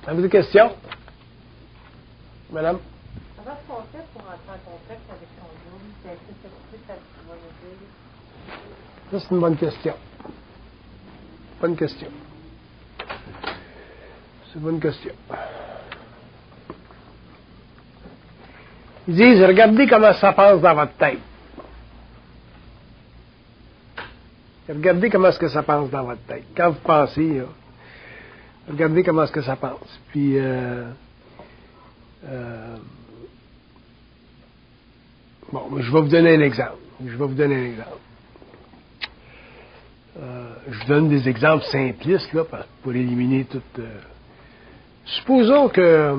Avez-vous des questions? Madame? Comment est-ce qu'on fait pour entrer en contact avec son double? C'est assez ça va nous dire? Ça, c'est une bonne question. Bonne question. C'est une bonne question. Ils disent, regardez comment ça passe dans votre tête. Regardez comment est-ce que ça passe dans votre tête. Quand vous pensez, là, regardez comment est-ce que ça passe. Puis, bon, je vais vous donner un exemple. Je vous donne des exemples simplistes, là, pour éliminer toute... Supposons que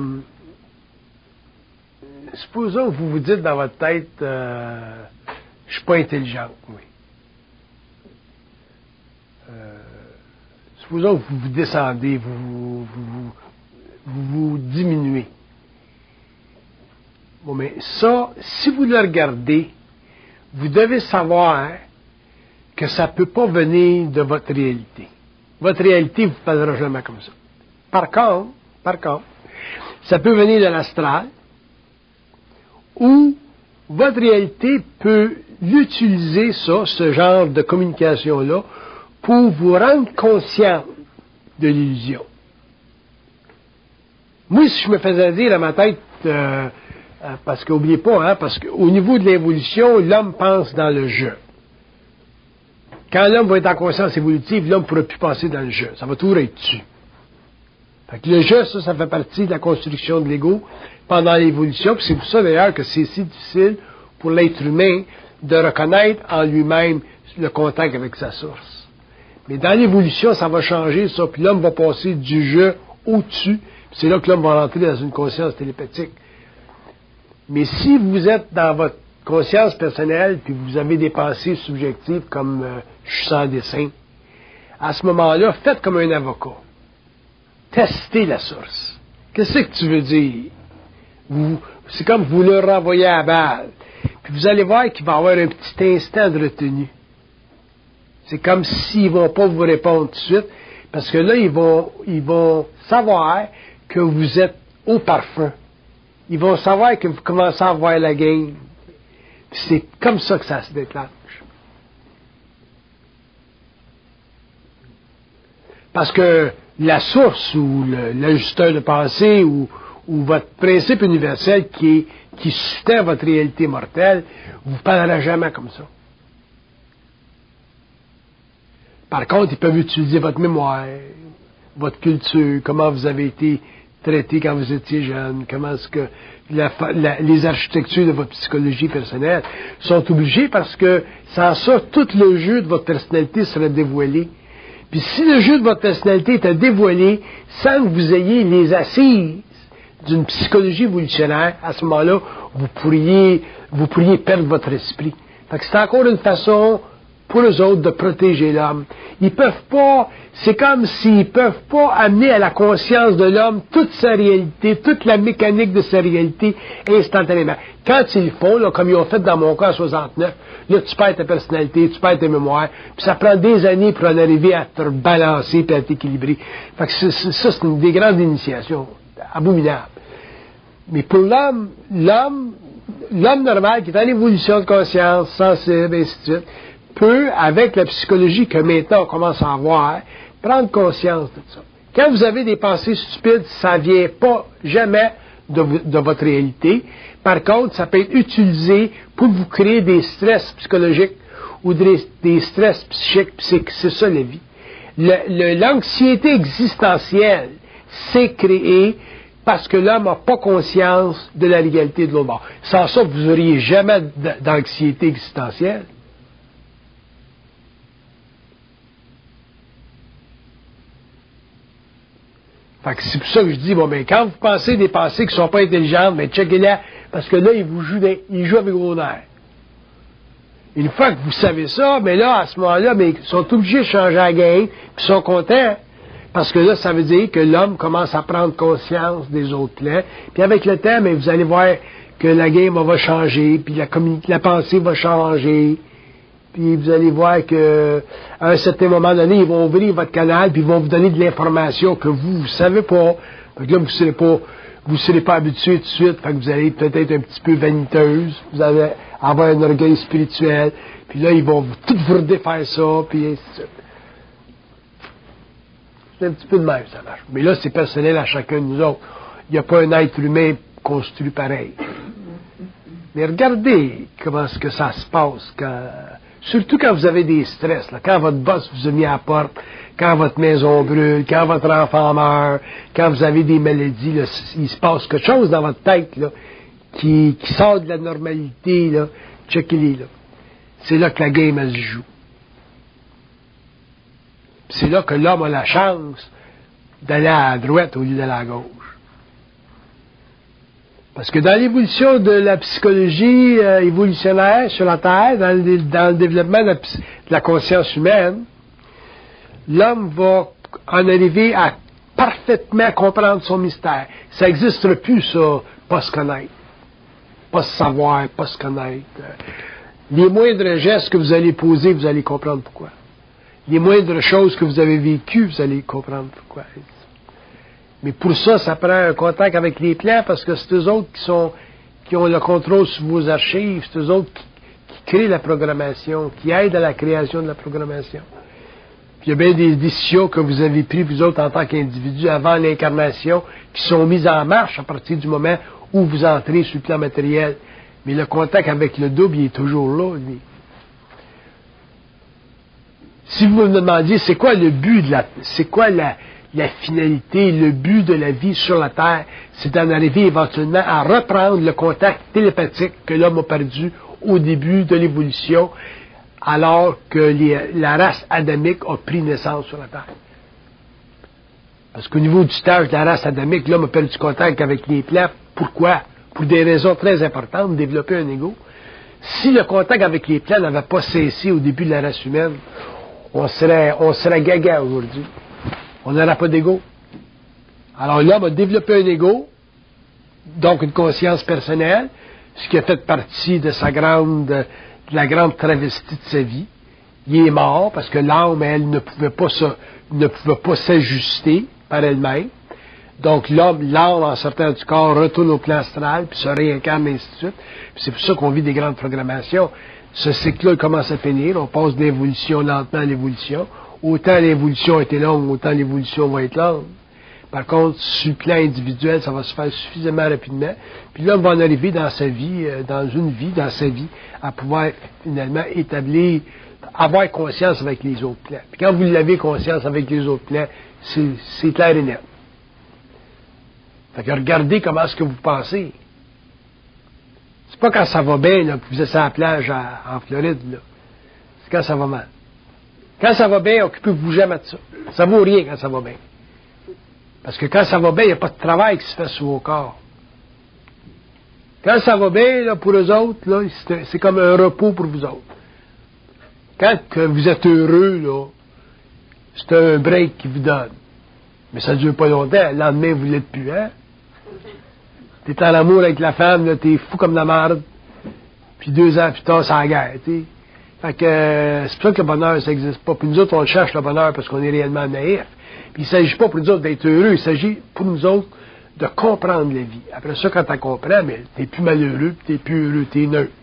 vous vous dites dans votre tête, je suis pas intelligente, oui. Supposons que vous descendez, vous diminuez. Bon, mais ça, si vous le regardez, vous devez savoir que ça ne peut pas venir de votre réalité. Votre réalité ne vous parlera jamais comme ça. Par contre, ça peut venir de l'astral, où votre réalité peut utiliser ça, ce genre de communication-là, pour vous rendre conscient de l'illusion. Moi, si je me faisais dire à ma tête, parce qu'oubliez pas, parce qu'au niveau de l'évolution, l'homme pense dans le jeu. Quand l'homme va être en conscience évolutive, l'homme ne pourra plus passer dans le jeu. Ça va toujours être dessus. Fait que le jeu, ça fait partie de la construction de l'ego pendant l'évolution. Puis c'est pour ça d'ailleurs que c'est si difficile pour l'être humain de reconnaître en lui-même le contact avec sa source. Mais dans l'évolution, ça va changer ça, puis l'homme va passer du jeu au-dessus, puis c'est là que l'homme va rentrer dans une conscience télépathique. Mais si vous êtes dans votre conscience personnelle, puis vous avez des pensées subjectives comme je suis sans dessin, à ce moment-là, faites comme un avocat. Testez la source. Qu'est-ce que tu veux dire? C'est comme vous leur renvoyez à la balle. Puis vous allez voir qu'il va y avoir un petit instant de retenue. C'est comme s'ils ne vont pas vous répondre tout de suite, parce que là, ils vont savoir que vous êtes au parfum. Ils vont savoir que vous commencez à voir la game. Puis c'est comme ça que ça se déclenche. Parce que la source ou l'ajusteur de pensée ou votre principe universel qui sous-tend votre réalité mortelle, vous ne parlera jamais comme ça. Par contre, ils peuvent utiliser votre mémoire, votre culture, comment vous avez été traité quand vous étiez jeune, comment est-ce que les architectures de votre psychologie personnelle sont obligées parce que sans ça, tout le jeu de votre personnalité serait dévoilé. Puis si le jeu de votre personnalité était dévoilé sans que vous ayez les assises d'une psychologie évolutionnaire, à ce moment-là, vous pourriez perdre votre esprit. Fait que c'est encore une façon pour eux autres de protéger l'homme. Ils peuvent pas, c'est comme s'ils peuvent pas amener à la conscience de l'homme toute sa réalité, toute la mécanique de sa réalité instantanément. Quand ils le font, là, comme ils ont fait dans mon cas en 69, là, tu perds ta personnalité, tu perds tes mémoires, puis ça prend des années pour en arriver à te rebalancer et à t'équilibrer. Fait que ça, c'est une des grandes initiations abominables. Mais pour l'homme normal qui est en évolution de conscience, sensible, et ainsi de suite, peut, avec la psychologie que maintenant on commence à avoir, prendre conscience de ça. Quand vous avez des pensées stupides, ça ne vient pas jamais de votre réalité. Par contre, ça peut être utilisé pour vous créer des stress psychologiques ou des stress psychiques. C'est ça la vie. L'anxiété existentielle s'est créée parce que l'homme n'a pas conscience de la réalité de l'autre bord. Sans ça, vous n'auriez jamais d'anxiété existentielle. Fait que c'est pour ça que je dis, bon, ben, quand vous pensez des pensées qui ne sont pas intelligentes, ben, checkez-les, parce que là, ils jouent avec vos nerfs. Une fois que vous savez ça, ben là, à ce moment-là, ben, ils sont obligés de changer la game, puis ils sont contents, parce que là, ça veut dire que l'homme commence à prendre conscience des autres plans, puis avec le temps, ben, vous allez voir que la game va changer, puis la pensée va changer, puis vous allez voir que à un certain moment donné, ils vont ouvrir votre canal, puis ils vont vous donner de l'information que vous ne savez pas, Fait que là, vous serez pas habitué tout de suite, fait que vous allez peut-être être un petit peu vaniteuse, vous allez avoir un orgueil spirituel, puis là, ils vont tout vous redéfaire ça, puis ainsi de suite. C'est un petit peu de même, ça marche. Mais là, c'est personnel à chacun de nous autres. Il n'y a pas un être humain construit pareil. Mais regardez comment est-ce que ça se passe, surtout quand vous avez des stress, là, quand votre boss vous a mis à la porte, quand votre maison brûle, quand votre enfant meurt, quand vous avez des maladies, là, il se passe quelque chose dans votre tête là, qui sort de la normalité. Là. Checkez-les. Là. C'est là que la game elle se joue. C'est là que l'homme a la chance d'aller à droite au lieu d'aller à gauche. Parce que dans l'évolution de la psychologie évolutionnaire sur la Terre, dans le développement de la conscience humaine, l'homme va en arriver à parfaitement comprendre son mystère. Ça n'existe plus, ça, pas se connaître. Pas se savoir, pas se connaître. Les moindres gestes que vous allez poser, vous allez comprendre pourquoi. Les moindres choses que vous avez vécues, vous allez comprendre pourquoi. Mais pour ça, ça prend un contact avec les plans, parce que c'est eux autres qui ont le contrôle sur vos archives, c'est eux autres qui créent la programmation, qui aident à la création de la programmation. Puis il y a bien des décisions que vous avez prises, vous autres, en tant qu'individus, avant l'incarnation, qui sont mises en marche à partir du moment où vous entrez sur le plan matériel. Mais le contact avec le double, il est toujours là, lui. Si vous me demandiez, c'est quoi le but c'est quoi la finalité, le but de la vie sur la Terre, c'est d'en arriver éventuellement à reprendre le contact télépathique que l'homme a perdu au début de l'évolution, alors que la race adamique a pris naissance sur la Terre. Parce qu'au niveau du stage de la race adamique, l'homme a perdu contact avec les plans. Pourquoi? Pour des raisons très importantes, développer un ego. Si le contact avec les plans n'avait pas cessé au début de la race humaine, on serait gaga aujourd'hui. On n'aurait pas d'ego. Alors l'homme a développé un ego, donc une conscience personnelle, ce qui a fait partie de la grande travestie de sa vie. Il est mort parce que l'âme, elle, ne pouvait pas s'ajuster par elle-même. Donc l'âme, en sortant du corps, retourne au plan astral, puis se réincarne, et ainsi de suite. Puis c'est pour ça qu'on vit des grandes programmations. Ce cycle-là commence à finir, on passe d'évolution lentement à l'évolution. Autant l'évolution a été longue, autant l'évolution va être longue. Par contre, sur le plan individuel, ça va se faire suffisamment rapidement. Puis l'homme va en arriver dans sa vie, à pouvoir finalement avoir conscience avec les autres plans. Puis quand vous l'avez conscience avec les autres plans, c'est clair et net. Fait que regardez comment est-ce que vous pensez. C'est pas quand ça va bien, là, que vous êtes sur la plage en Floride, là. C'est quand ça va mal. Quand ça va bien, occupez-vous jamais de ça. Ça vaut rien quand ça va bien. Parce que quand ça va bien, il n'y a pas de travail qui se fait sur vos corps. Quand ça va bien, là, pour eux autres, là, c'est comme un repos pour vous autres. Quand vous êtes heureux, là, c'est un break qu'ils vous donnent. Mais ça ne dure pas longtemps. Le lendemain, vous ne l'êtes plus, hein? T'es en amour avec la femme, là, t'es fou comme la merde. Puis 2 ans plus tard, c'est la guerre, tu sais. Fait que c'est pour ça que le bonheur, ça n'existe pas. Puis nous autres, on cherche le bonheur parce qu'on est réellement naïfs. Puis il ne s'agit pas pour nous autres d'être heureux, il s'agit pour nous autres de comprendre la vie. Après ça, quand tu comprends, mais t'es plus malheureux, puis t'es plus heureux, t'es neutre.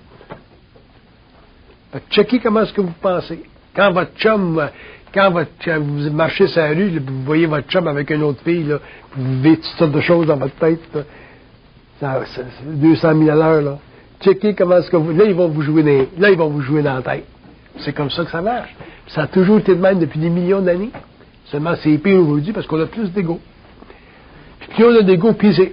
Fait que checkez comment est-ce que vous pensez. Quand vous marchez sur la rue, là, vous voyez votre chum avec une autre fille, là, vous vivez toutes sortes de choses dans votre tête, là. C'est 200 000 à l'heure, là. Checkez comment est-ce que là, ils vont vous jouer dans la tête. C'est comme ça que ça marche. Puis ça a toujours été de même depuis des millions d'années. Seulement, c'est pire aujourd'hui parce qu'on a plus d'ego. Puis plus on a d'ego, puis c'est...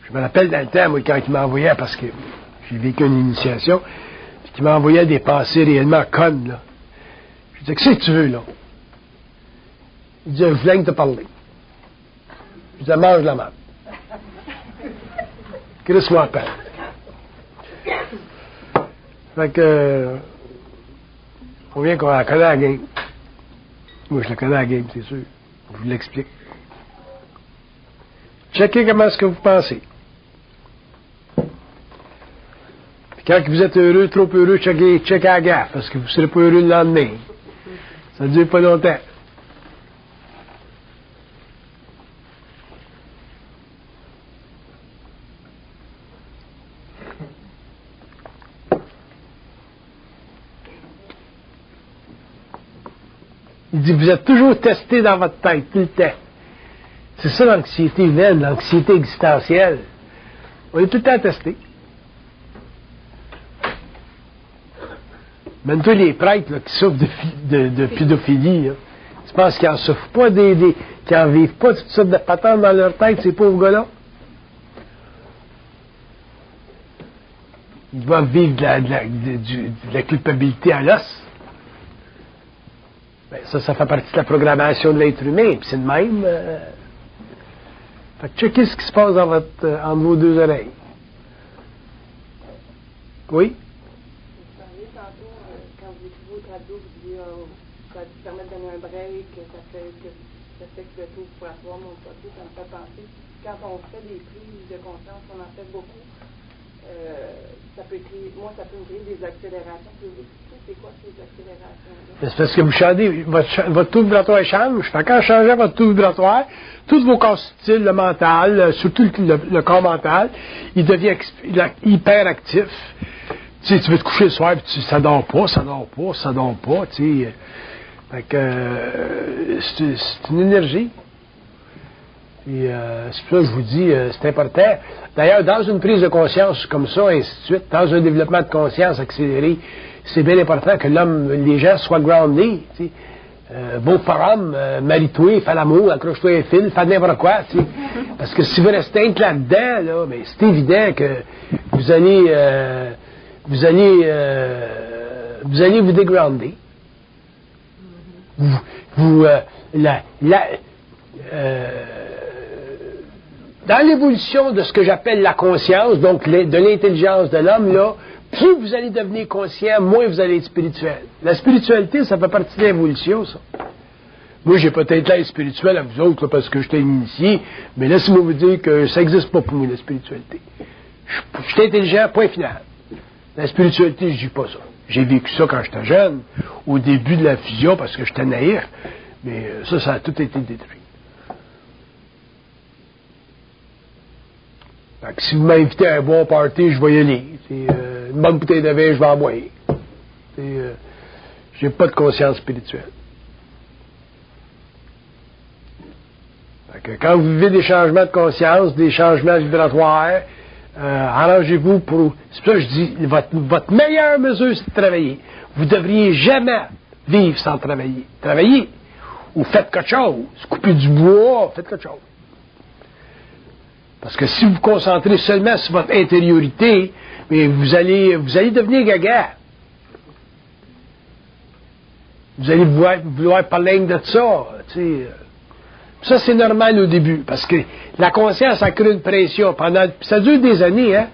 Je me rappelle dans le temps, moi, quand il m'envoyait, parce que j'ai vécu une initiation, puis qu'il m'envoyait des pensées réellement connes, là. Je disais, qu'est-ce que tu veux, là? Il disait, je viens de te parler. Je disais, mange la merde. Crisse-moi en peine. Fait que, on vient qu'on la connaît la game. Moi, je le connais à la game, c'est sûr. Je vous l'explique. Checkez comment est-ce que vous pensez. Puis quand vous êtes heureux, trop heureux, checkez à la gaffe, parce que vous ne serez pas heureux le lendemain. Ça ne dure pas longtemps. Il dit, vous êtes toujours testé dans votre tête, tout le temps. C'est ça l'anxiété humaine, l'anxiété existentielle. On est tout le temps testé. Même tous les prêtres là, qui souffrent de pédophilie, là, tu penses qu'ils n'en souffrent pas, qu'ils n'en vivent pas toutes sortes de patentes dans leur tête, ces pauvres gars-là? Ils doivent vivre de la culpabilité à l'os. Ben, ça fait partie de la programmation de l'être humain, puis c'est de même. Fait que checkez ce qui se passe entre vos deux oreilles. Oui? Vous parliez tantôt, quand vous écrivez au tableau, vous dites ça permet de donner un break, ça fait que le taux opératoire monte pas tout, ça me fait penser. Quand on fait des prises de conscience, on en fait beaucoup, ça peut me créer des accélérations. C'est quoi ces accélérations-là? C'est parce que vous changez, votre taux vibratoire change. Fait quand changez votre taux vibratoire, tous vos corps subtils, le mental, surtout le corps mental, il devient hyper actif. Tu sais, tu veux te coucher le soir, puis ça dort pas. Tu sais. Fait que c'est une énergie. Et c'est pour ça que je vous dis, c'est important. D'ailleurs, dans une prise de conscience comme ça, ainsi de suite, dans un développement de conscience accéléré, c'est bien important que les gens soient groundés. Tu sais. Beau forum, marie-toi, fais l'amour, accroche-toi un fil, fais n'importe quoi. Tu sais. Parce que si vous restez là-dedans, là, mais c'est évident que vous allez vous dégrounder. Dans l'évolution de ce que j'appelle la conscience, donc de l'intelligence de l'homme, là, plus vous allez devenir conscient, moins vous allez être spirituel. La spiritualité, ça fait partie de l'évolution, ça. Moi, j'ai peut-être l'air spirituel à vous autres, là, parce que j'étais initié, mais laissez-moi vous dire que ça n'existe pas pour moi, la spiritualité. Je suis intelligent, point final. La spiritualité, je dis pas ça. J'ai vécu ça quand j'étais jeune, au début de la fusion, parce que j'étais naïf, mais ça a tout été détruit. Fait que si vous m'invitez à un bon party, je vais y aller. Une bonne bouteille de vin, je vais en boire. J'ai pas de conscience spirituelle. Fait que quand vous vivez des changements de conscience, des changements vibratoires, arrangez-vous pour... C'est pour ça que je dis, votre meilleure mesure, c'est de travailler. Vous ne devriez jamais vivre sans travailler. Travaillez. Ou faites quelque chose. Coupez du bois, faites quelque chose. Parce que si vous vous concentrez seulement sur votre intériorité, mais vous allez devenir gaga. Vous allez vouloir parler de ça. Tu sais. Ça, c'est normal au début, parce que la conscience, ça crée une pression. Ça dure des années, hein?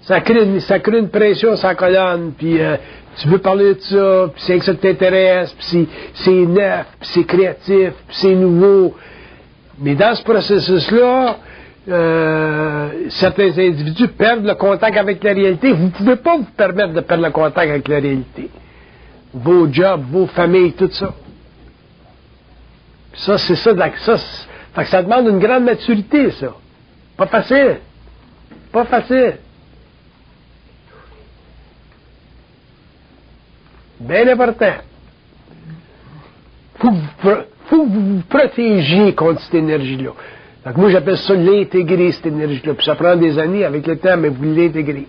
Ça crée une pression sur la colonne, puis tu veux parler de ça, puis c'est que ça t'intéresse, puis c'est neuf, puis c'est créatif, puis c'est nouveau. Mais dans ce processus-là, certains individus perdent le contact avec la réalité. Vous ne pouvez pas vous permettre de perdre le contact avec la réalité. Vos jobs, vos familles, tout ça. Ça, c'est ça. Fait que ça demande une grande maturité, ça. Pas facile. Pas facile. Bien important. Faut que vous vous protégiez contre cette énergie-là. Donc moi, j'appelle ça l'intégrer, cette énergie-là. Puis ça prend des années avec le temps, mais vous l'intégrez.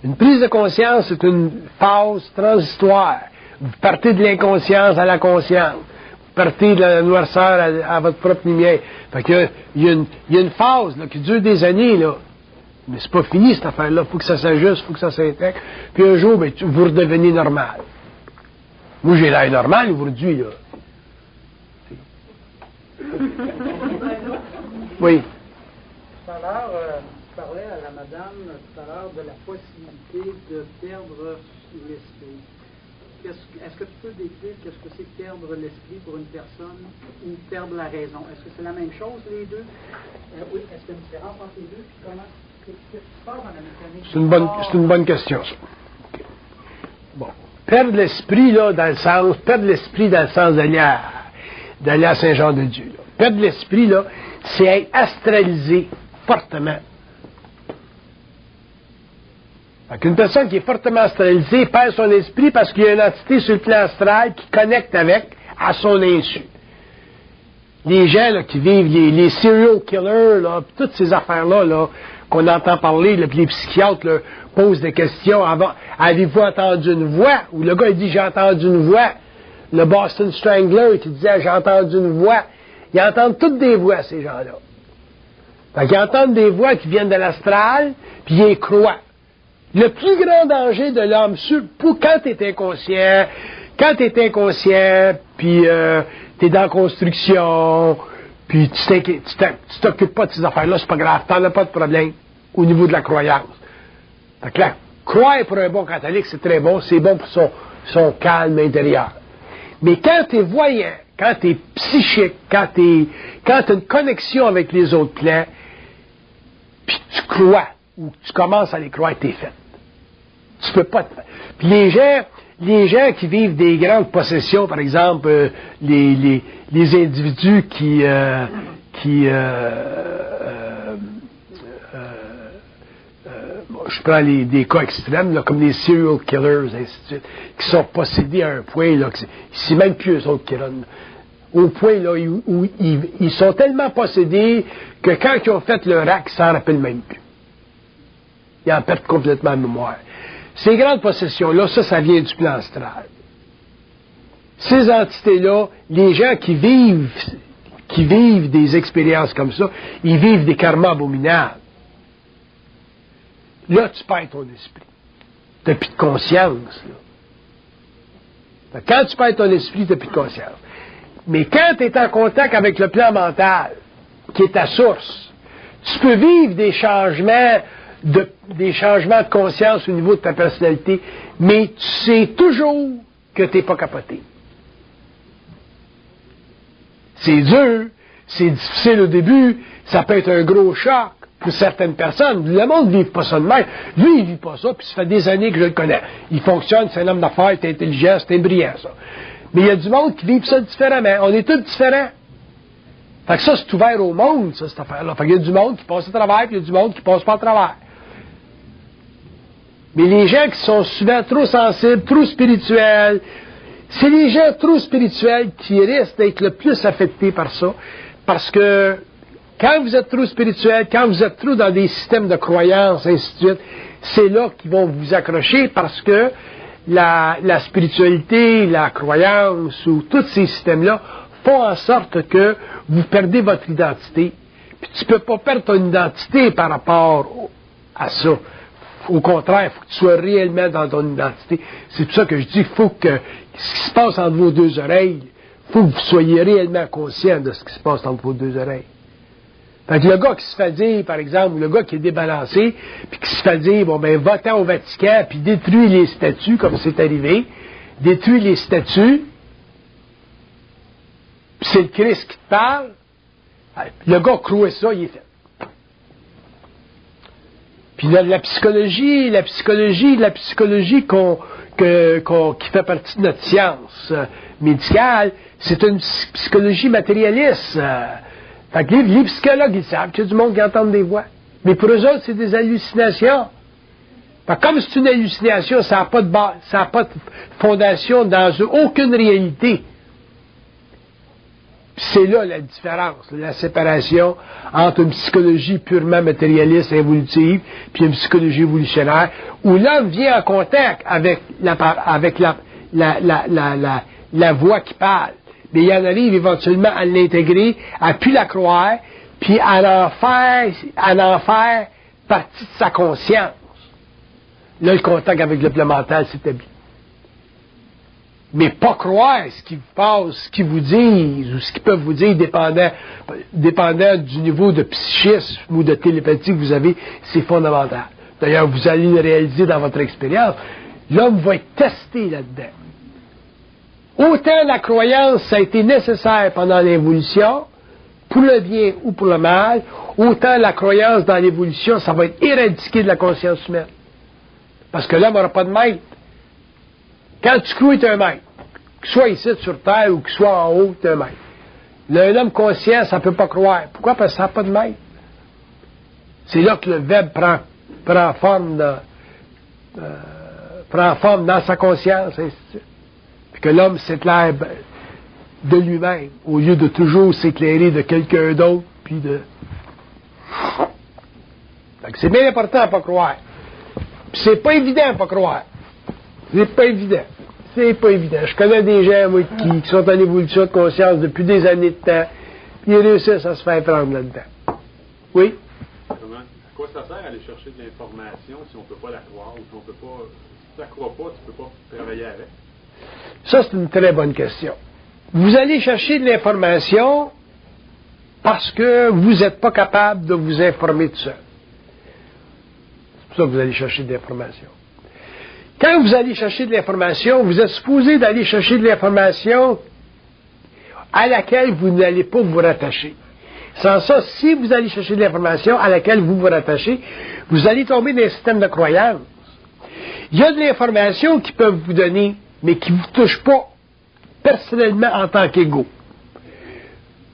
Une prise de conscience, c'est une phase transitoire. Vous partez de l'inconscience à la conscience. Vous partez de la noirceur à votre propre lumière. Fait que il y a une phase là, qui dure des années, là. Mais c'est pas fini, cette affaire-là. Il faut que ça s'ajuste, il faut que ça s'intègre. Puis un jour, ben, vous redevenez normal. Moi, j'ai l'air normal aujourd'hui, là. Oui. Tout à l'heure, parlais à la madame tout à l'heure de la possibilité de perdre l'esprit. Est-ce que tu peux décrire qu'est-ce que c'est perdre l'esprit pour une personne ou perdre la raison? Est-ce que c'est la même chose, les deux? Oui, est-ce qu'il y a une différence entre les deux? Puis comment? Qu'est-ce qui se passe dans la mécanique? C'est une bonne question, ça. Okay. Bon. Perdre l'esprit, là, perdre l'esprit dans le sens d'aller à Saint-Jean-de-Dieu. Là. Perdre l'esprit, là, c'est être astralisé fortement. Une personne qui est fortement astralisée perd son esprit parce qu'il y a une entité sur le plan astral qui connecte avec à son insu. Les gens là, qui vivent, les serial killers, là, toutes ces affaires-là là, qu'on entend parler, là, puis les psychiatres là, posent des questions. Avez-vous entendu une voix? Ou le gars il dit j'ai entendu une voix. Le Boston Strangler qui disait j'ai entendu une voix. Ils entendent toutes des voix, ces gens-là. Fait qu'ils entendent des voix qui viennent de l'astral, puis ils y croient. Le plus grand danger de l'homme, quand tu es inconscient, puis tu es dans la construction, puis tu t'occupes pas de ces affaires-là, c'est pas grave, t'en as pas de problème au niveau de la croyance. Fait que là, croire pour un bon catholique, c'est très bon, c'est bon pour son calme intérieur. Mais quand tu es voyant, quand tu es psychique, quand tu as une connexion avec les autres plans, puis tu crois, ou tu commences à les croire, t'es fait. Tu peux pas te faire. Puis les gens qui vivent des grandes possessions, par exemple, les individus je prends des cas extrêmes, là, comme les serial killers, ainsi de suite, qui sont possédés à un point, là, c'est même plus eux autres qui ronnent. Au point là, où ils sont tellement possédés que quand ils ont fait leur acte, ils s'en rappellent même plus. Ils en perdent complètement la mémoire. Ces grandes possessions-là, ça vient du plan astral. Ces entités-là, les gens qui vivent des expériences comme ça, ils vivent des karmas abominables. Là, tu perds ton esprit. Tu n'as plus de conscience. Là. Quand tu perds ton esprit, tu n'as plus de conscience. Mais quand tu es en contact avec le plan mental, qui est ta source, tu peux vivre des changements de conscience au niveau de ta personnalité, mais tu sais toujours que tu n'es pas capoté. C'est dur, c'est difficile au début, ça peut être un gros choc pour certaines personnes. Le monde ne vit pas ça de même. Lui, il ne vit pas ça, puis ça fait des années que je le connais. Il fonctionne, c'est un homme d'affaires, c'est intelligent, c'est brillant, ça. Mais il y a du monde qui vit ça différemment. On est tous différents. Fait que ça, c'est ouvert au monde, ça, cette affaire-là. Fait qu'il y a du monde qui passe à travers, puis il y a du monde qui passe pas à travers. Mais les gens qui sont souvent trop sensibles, trop spirituels, c'est les gens trop spirituels qui risquent d'être le plus affectés par ça. Parce que quand vous êtes trop spirituel, quand vous êtes trop dans des systèmes de croyances, ainsi de suite, c'est là qu'ils vont vous accrocher parce que la spiritualité, la croyance ou tous ces systèmes-là font en sorte que vous perdez votre identité. Puis tu ne peux pas perdre ton identité par rapport à ça. Au contraire, il faut que tu sois réellement dans ton identité. C'est pour ça que je dis, il faut que ce qui se passe entre vos deux oreilles, il faut que vous soyez réellement conscient de ce qui se passe entre vos deux oreilles. Fait que le gars qui se fait dire, par exemple, le gars qui est débalancé, puis qui se fait dire, bon ben, va-t'en au Vatican, puis détruis les statues, comme c'est arrivé, détruis les statues, puis c'est le Christ qui te parle, le gars croit ça, il est fait. Puis la psychologie qui fait partie de notre science médicale, c'est une psychologie matérialiste. Fait que les psychologues, ils savent qu'il y a du monde qui entend des voix. Mais pour eux autres, c'est des hallucinations. Fait que comme c'est une hallucination, ça n'a pas de base, ça n'a pas de fondation dans aucune réalité. Puis c'est là la différence, la séparation entre une psychologie purement matérialiste, évolutive, puis une psychologie évolutionnaire, où l'homme vient en contact avec la voix qui parle. Mais il en arrive éventuellement à l'intégrer, à plus la croire, puis à en faire partie de sa conscience. Là, le contact avec le plan mental s'établit. mais pas croire ce qu'ils vous passent, ce qu'ils vous disent, ou ce qu'ils peuvent vous dire, dépendant du niveau de psychisme ou de télépathie que vous avez, c'est fondamental. D'ailleurs, vous allez le réaliser dans votre expérience. L'homme va être testé là-dedans. Autant la croyance, ça a été nécessaire pendant l'évolution, pour le bien ou pour le mal, autant la croyance dans l'évolution, ça va être éradiqué de la conscience humaine. Parce que l'homme n'aura pas de maître. Quand tu crois, tu es un maître. Que ce soit ici sur Terre ou que ce soit en haut, tu es un maître. Un homme conscient, ça ne peut pas croire. Pourquoi? Parce que ça n'a pas de maître. C'est là que le verbe prend forme dans sa conscience, ainsi de suite. Puis que l'homme s'éclaire de lui-même, au lieu de toujours s'éclairer de quelqu'un d'autre, puis de... Donc c'est bien important à ne pas croire. Puis c'est pas évident à ne pas croire. C'est pas évident. C'est pas évident. Je connais des gens, moi, qui sont en évolution de conscience depuis des années de temps, puis ils réussissent à se faire prendre là-dedans. Oui? À quoi ça sert aller chercher de l'information si on ne peut pas la croire, ou si on peut pas... Si tu la crois pas, tu ne peux pas travailler avec? Ça, c'est une très bonne question. Vous allez chercher de l'information parce que vous n'êtes pas capable de vous informer tout seul. C'est pour ça que vous allez chercher de l'information. Quand vous allez chercher de l'information, vous êtes supposé d'aller chercher de l'information à laquelle vous n'allez pas vous rattacher. Sans ça, si vous allez chercher de l'information à laquelle vous vous rattachez, vous allez tomber dans un système de croyance. Il y a de l'information qui peuvent vous donner, mais qui ne vous touche pas personnellement en tant qu'égo.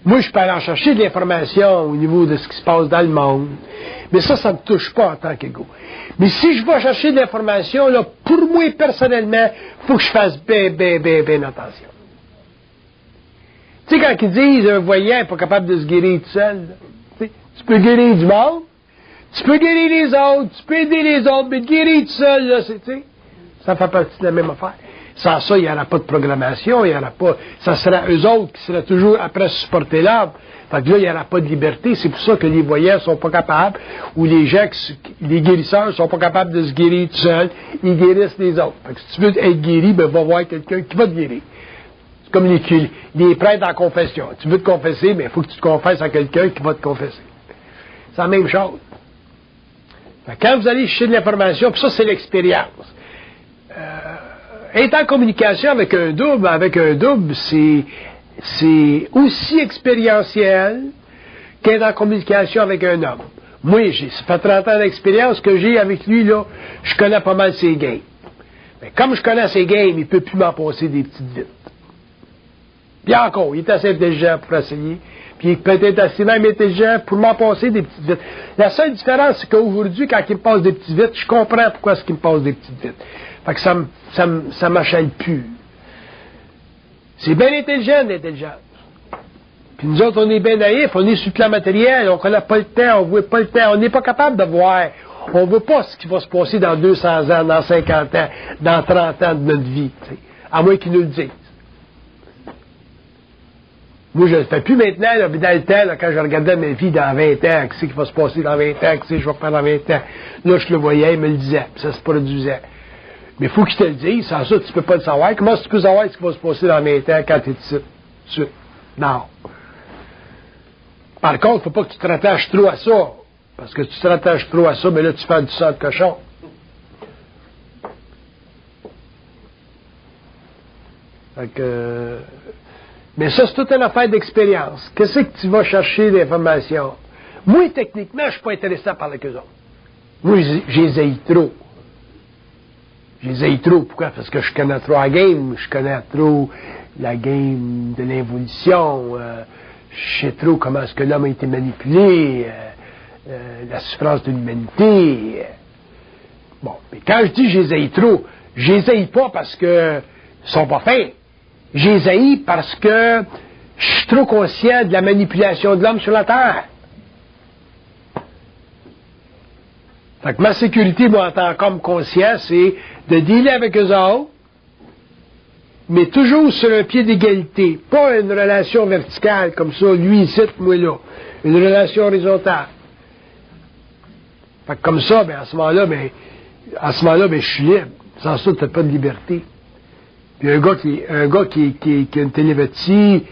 Moi, je peux aller en chercher de l'information au niveau de ce qui se passe dans le monde, mais ça ne me touche pas en tant qu'égo. Mais si je vais chercher de l'information, là, pour moi, personnellement, il faut que je fasse bien attention. Tu sais, quand ils disent un voyant n'est pas capable de se guérir tout seul, là, tu peux guérir du monde, tu peux guérir les autres, tu peux aider les autres, mais te guérir tout seul, là, ça fait partie de la même affaire. Sans ça, il n'y aura pas de programmation, il n'y aura pas... Ça sera eux autres qui seraient toujours après supporter l'ordre. Fait que là, il n'y aura pas de liberté. C'est pour ça que les voyants ne sont pas capables, ou les gens, les guérisseurs ne sont pas capables de se guérir tout seuls, ils guérissent les autres. Fait que si tu veux être guéri, ben va voir quelqu'un qui va te guérir. C'est comme les prêtres en confession. Tu veux te confesser, mais il faut que tu te confesses à quelqu'un qui va te confesser. C'est la même chose. Fait que quand vous allez chercher de l'information, puis ça, c'est l'expérience. Être en communication avec un double, c'est aussi expérientiel qu'être en communication avec un homme. Moi, ça fait 30 ans d'expérience que j'ai avec lui, là, je connais pas mal ses games. Mais comme je connais ses games, il ne peut plus m'en passer des petites vites. Puis encore, il est assez intelligent pour essayer, puis il peut être assez même intelligent pour m'en passer des petites vites. La seule différence, c'est qu'aujourd'hui, quand il me passe des petites vites, je comprends pourquoi est-ce qu'il me passe des petites vites. Fait que ça m'achale plus. C'est bien intelligent, l'intelligence. Puis nous autres, on est bien naïfs, on est sur le plan matériel, on connaît pas le temps, on voit pas le temps, on n'est pas capable de voir. On ne voit pas ce qui va se passer dans 200 ans, dans 50 ans, dans 30 ans de notre vie, t'sais, à moins qu'ils nous le disent. Moi, je ne le fais plus maintenant, là, mais dans le temps, là, quand je regardais ma vie dans 20 ans, qu'est-ce qui va se passer dans 20 ans, qu'est-ce que je vais faire dans 20 ans, là, je le voyais, il me le disait, puis ça se produisait. Mais il faut qu'il te le dise, sans ça, tu ne peux pas le savoir. Comment tu peux savoir ce qui va se passer dans 20 ans quand tu es ici? Non. Par contre, il ne faut pas que tu te rattaches trop à ça. Parce que tu te rattaches trop à ça, mais là, tu fais du sang de cochon. Fait que... Mais ça, c'est toute une affaire d'expérience. Qu'est-ce que tu vas chercher d'informations? Moi, techniquement, je ne suis pas intéressé à parler qu'eux autres. Moi, j'ai haï trop. J'ai haï trop. Pourquoi? Parce que je connais trop la game. Je connais trop la game de l'involution. Je sais trop comment est-ce que l'homme a été manipulé. La souffrance de l'humanité. Bon, mais quand je dis j'ai haï trop, je les haïs pas parce que ils sont pas fins. Je les haïs parce que je suis trop conscient de la manipulation de l'homme sur la Terre. Fait que ma sécurité, moi, en tant qu'homme conscient, c'est de dealer avec eux autres, mais toujours sur un pied d'égalité. Pas une relation verticale, comme ça, lui ici, moi là. Une relation horizontale. Fait que comme ça, ben, à ce moment-là, je suis libre. Sans ça, tu n'as pas de liberté. Puis un gars qui a une télépathie,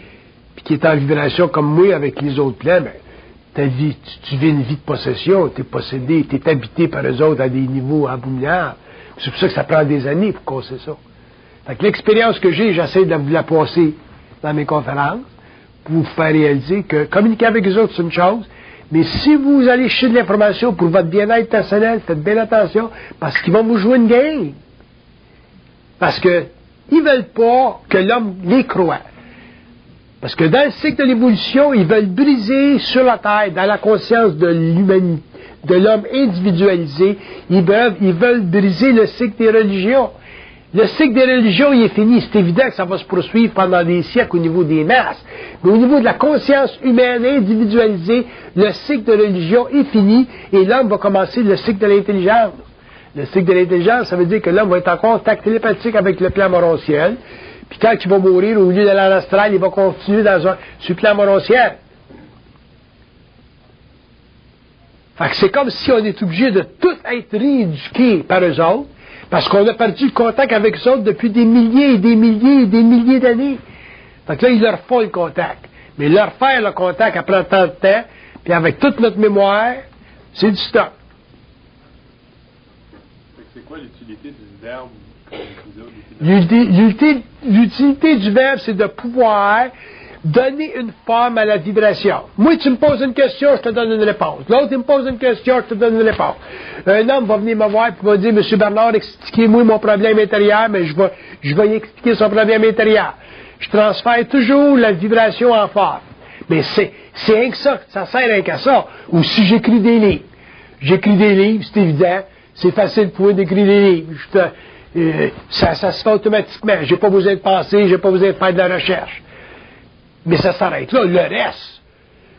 puis qui est en vibration comme moi avec les autres plans, ben, ta vie, tu vis une vie de possession, tu es possédé, tu es habité par eux autres à des niveaux abominables. C'est pour ça que ça prend des années pour casser ça. Fait que l'expérience que j'ai, j'essaie de vous la passer dans mes conférences pour vous faire réaliser que communiquer avec les autres, c'est une chose, mais si vous allez chercher de l'information pour votre bien-être personnel, faites bien attention, parce qu'ils vont vous jouer une game. Parce que ils veulent pas que l'homme les croie. Parce que dans le cycle de l'évolution, ils veulent briser sur la Terre, dans la conscience de l'humanité, de l'homme individualisé, ils veulent briser le cycle des religions. Le cycle des religions, il est fini. C'est évident que ça va se poursuivre pendant des siècles au niveau des masses. Mais au niveau de la conscience humaine individualisée, le cycle de religion est fini et l'homme va commencer le cycle de l'intelligence. Le cycle de l'intelligence, ça veut dire que l'homme va être en contact télépathique avec le plan morontiel. Puis quand il va mourir, au lieu d'aller en astral, il va continuer sur le plan morontiel. Fait que c'est comme si on est obligé de tout être rééduqué par eux autres, parce qu'on a perdu le contact avec eux autres depuis des milliers et des milliers et des milliers d'années. Fait que là, ils leur font le contact. Mais leur faire le contact, ça prend tant de temps, puis avec toute notre mémoire, c'est du stock. C'est quoi l'utilité du verbe? L'utilité du verbe, c'est de pouvoir donner une forme à la vibration. Moi, tu me poses une question, je te donne une réponse. L'autre, il me pose une question, je te donne une réponse. Un homme va venir me voir et va dire, Monsieur Bernard, expliquez-moi mon problème intérieur, mais je vais lui expliquer son problème intérieur. Je transfère toujours la vibration en forme. Mais c'est rien que ça sert rien qu'à ça. Ou si j'écris des livres. J'écris des livres, c'est évident, c'est facile pour moi d'écrire des livres. Ça se fait automatiquement. J'ai pas besoin de penser, j'ai pas besoin de faire de la recherche. Mais ça s'arrête là. Le reste,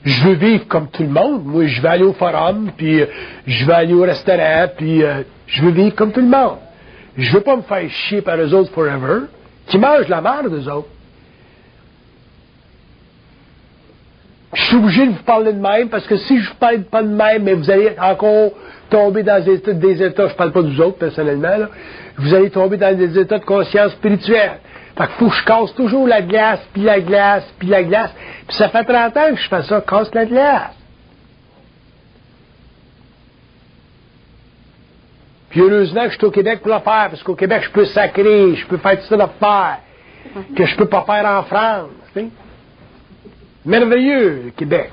je veux vivre comme tout le monde. Moi, je vais aller au forum, puis je vais aller au restaurant, puis je veux vivre comme tout le monde. Je veux pas me faire chier par eux autres forever, qui mangent la merde d'eux autres. Je suis obligé de vous parler de même, parce que si je vous parle pas de même, mais vous allez encore tomber dans des états, je parle pas de vous autres personnellement, là, vous allez tomber dans des états de conscience spirituelle. Fait qu'il faut que je casse toujours la glace, puis la glace, puis la glace. Puis ça fait 30 ans que je fais ça, casse la glace. Puis heureusement que je suis au Québec pour le faire, parce qu'au Québec, je peux sacrer, je peux faire tout ça d'affaires, que je peux pas faire en France. Tu sais? Merveilleux, le Québec.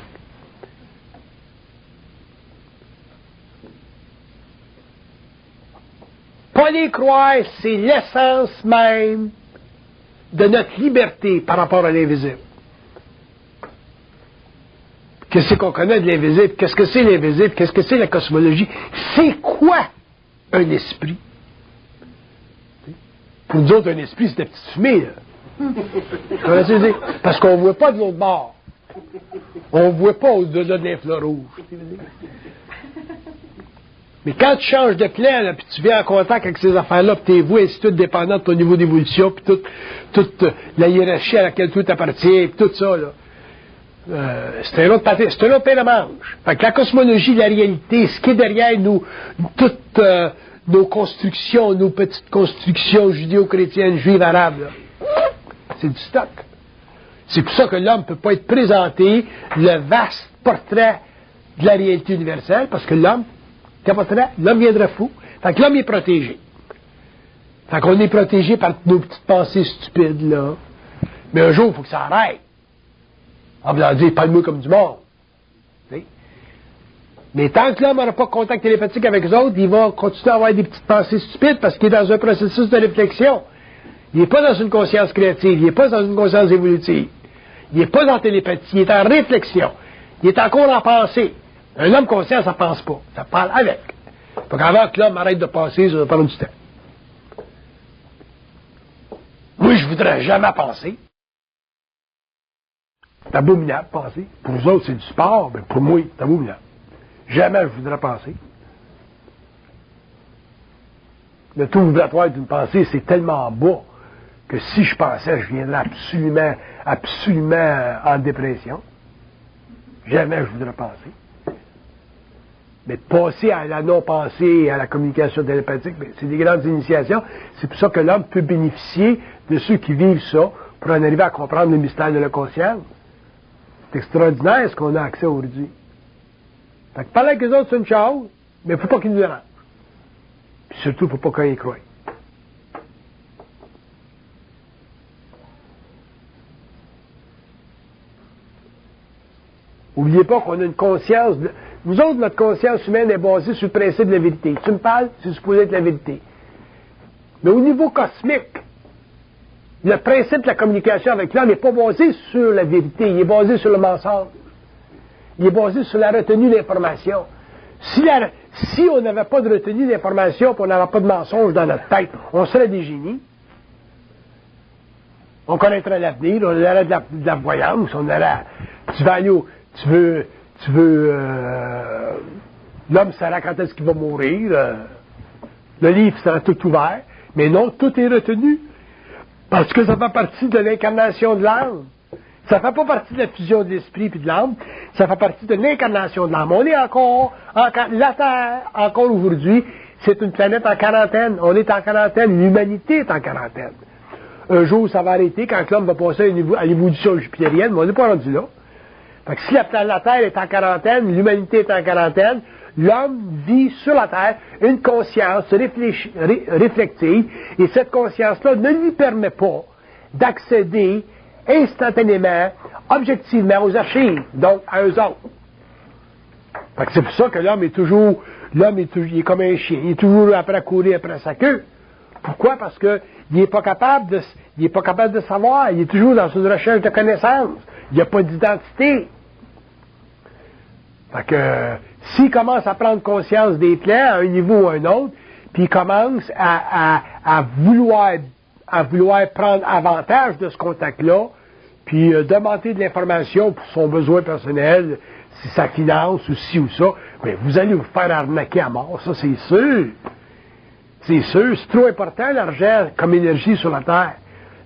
Pas les croire, c'est l'essence même de notre liberté par rapport à l'invisible. Qu'est-ce qu'on connaît de l'invisible? Qu'est-ce que c'est l'invisible? Qu'est-ce que c'est la cosmologie? C'est quoi un esprit? Pour nous autres, un esprit, c'est la petite fumée, là. Parce qu'on ne voit pas de l'autre bord. On ne voit pas au-delà de l'influx rouge. Mais quand tu changes de plan, là, puis tu viens en contact avec ces affaires-là, puis tes voix, ainsi de suite, dépendant de ton niveau d'évolution, puis toute la hiérarchie à laquelle tout appartient, puis tout ça, là, c'est un autre pain de manche. Fait que la cosmologie, la réalité, ce qui est derrière toutes nos constructions, nos petites constructions judéo-chrétiennes, juives, arabes, là, c'est du stock. C'est pour ça que l'homme ne peut pas être présenté le vaste portrait de la réalité universelle, parce que l'homme viendrait fou. Fait que l'homme est protégé. Fait qu'on est protégé par nos petites pensées stupides, là. Mais un jour, il faut que ça arrête. On va dire, parle-moi comme du monde. T'sais? Mais tant que l'homme n'aura pas de contact télépathique avec les autres, il va continuer à avoir des petites pensées stupides parce qu'il est dans un processus de réflexion. Il n'est pas dans une conscience créative, il n'est pas dans une conscience évolutive. Il n'est pas dans la télépathie, il est en réflexion. Il est encore en pensée. Un homme conscient, ça ne pense pas. Ça parle avec. Donc avant que l'homme arrête de penser, ça va prendre du temps. Moi, je voudrais jamais penser. C'est abominable, penser. Pour nous autres, c'est du sport, mais pour moi, c'est abominable. Jamais je voudrais penser. Le taux vibratoire d'une pensée, c'est tellement bas que si je pensais, je viendrais absolument en dépression. Jamais je voudrais penser. Mais de passer à la non-pensée et à la communication télépathique, c'est des grandes initiations. C'est pour ça que l'homme peut bénéficier de ceux qui vivent ça pour en arriver à comprendre le mystère de la conscience. C'est extraordinaire ce qu'on a accès aujourd'hui. Fait que parler avec les autres, c'est une chose, mais il ne faut pas qu'ils nous dérangent. Puis surtout, il ne faut pas qu'ils y croient. N'oubliez pas qu'on a une conscience. Nous autres, notre conscience humaine est basée sur le principe de la vérité. Tu me parles, c'est supposé être la vérité. Mais au niveau cosmique, le principe de la communication avec l'homme n'est pas basé sur la vérité, il est basé sur le mensonge. Il est basé sur la retenue d'information. Si on n'avait pas de retenue d'information et on n'avait pas de mensonge dans notre tête, on serait des génies. On connaîtrait l'avenir, on aurait de la voyance, on aurait... Tu vas aller au... l'homme saura quand est-ce qu'il va mourir, le livre sera tout ouvert, mais non, tout est retenu, parce que ça fait partie de l'incarnation de l'âme. Ça fait pas partie de la fusion de l'esprit et de l'âme, ça fait partie de l'incarnation de l'âme. On est encore, la Terre, encore aujourd'hui, c'est une planète en quarantaine, on est en quarantaine, l'humanité est en quarantaine. Un jour, ça va arrêter quand l'homme va passer à l'évolution jupitérienne, mais on n'est pas rendu là. Fait que si la Terre est en quarantaine, l'humanité est en quarantaine, l'homme vit sur la Terre une conscience réflexive, et cette conscience-là ne lui permet pas d'accéder instantanément, objectivement aux archives, donc à eux autres. Fait que c'est pour ça que l'homme il est comme un chien, il est toujours après à courir après sa queue. Pourquoi? Parce que il n'est pas capable de savoir, il est toujours dans une recherche de connaissance. Il n'y a pas d'identité. Fait que, s'il commence à prendre conscience des plans à un niveau ou à un autre, puis il commence à vouloir prendre avantage de ce contact-là, puis demander de l'information pour son besoin personnel, si ça finance ou ci ou ça, mais vous allez vous faire arnaquer à mort, ça c'est sûr. C'est sûr, c'est trop important l'argent comme énergie sur la Terre.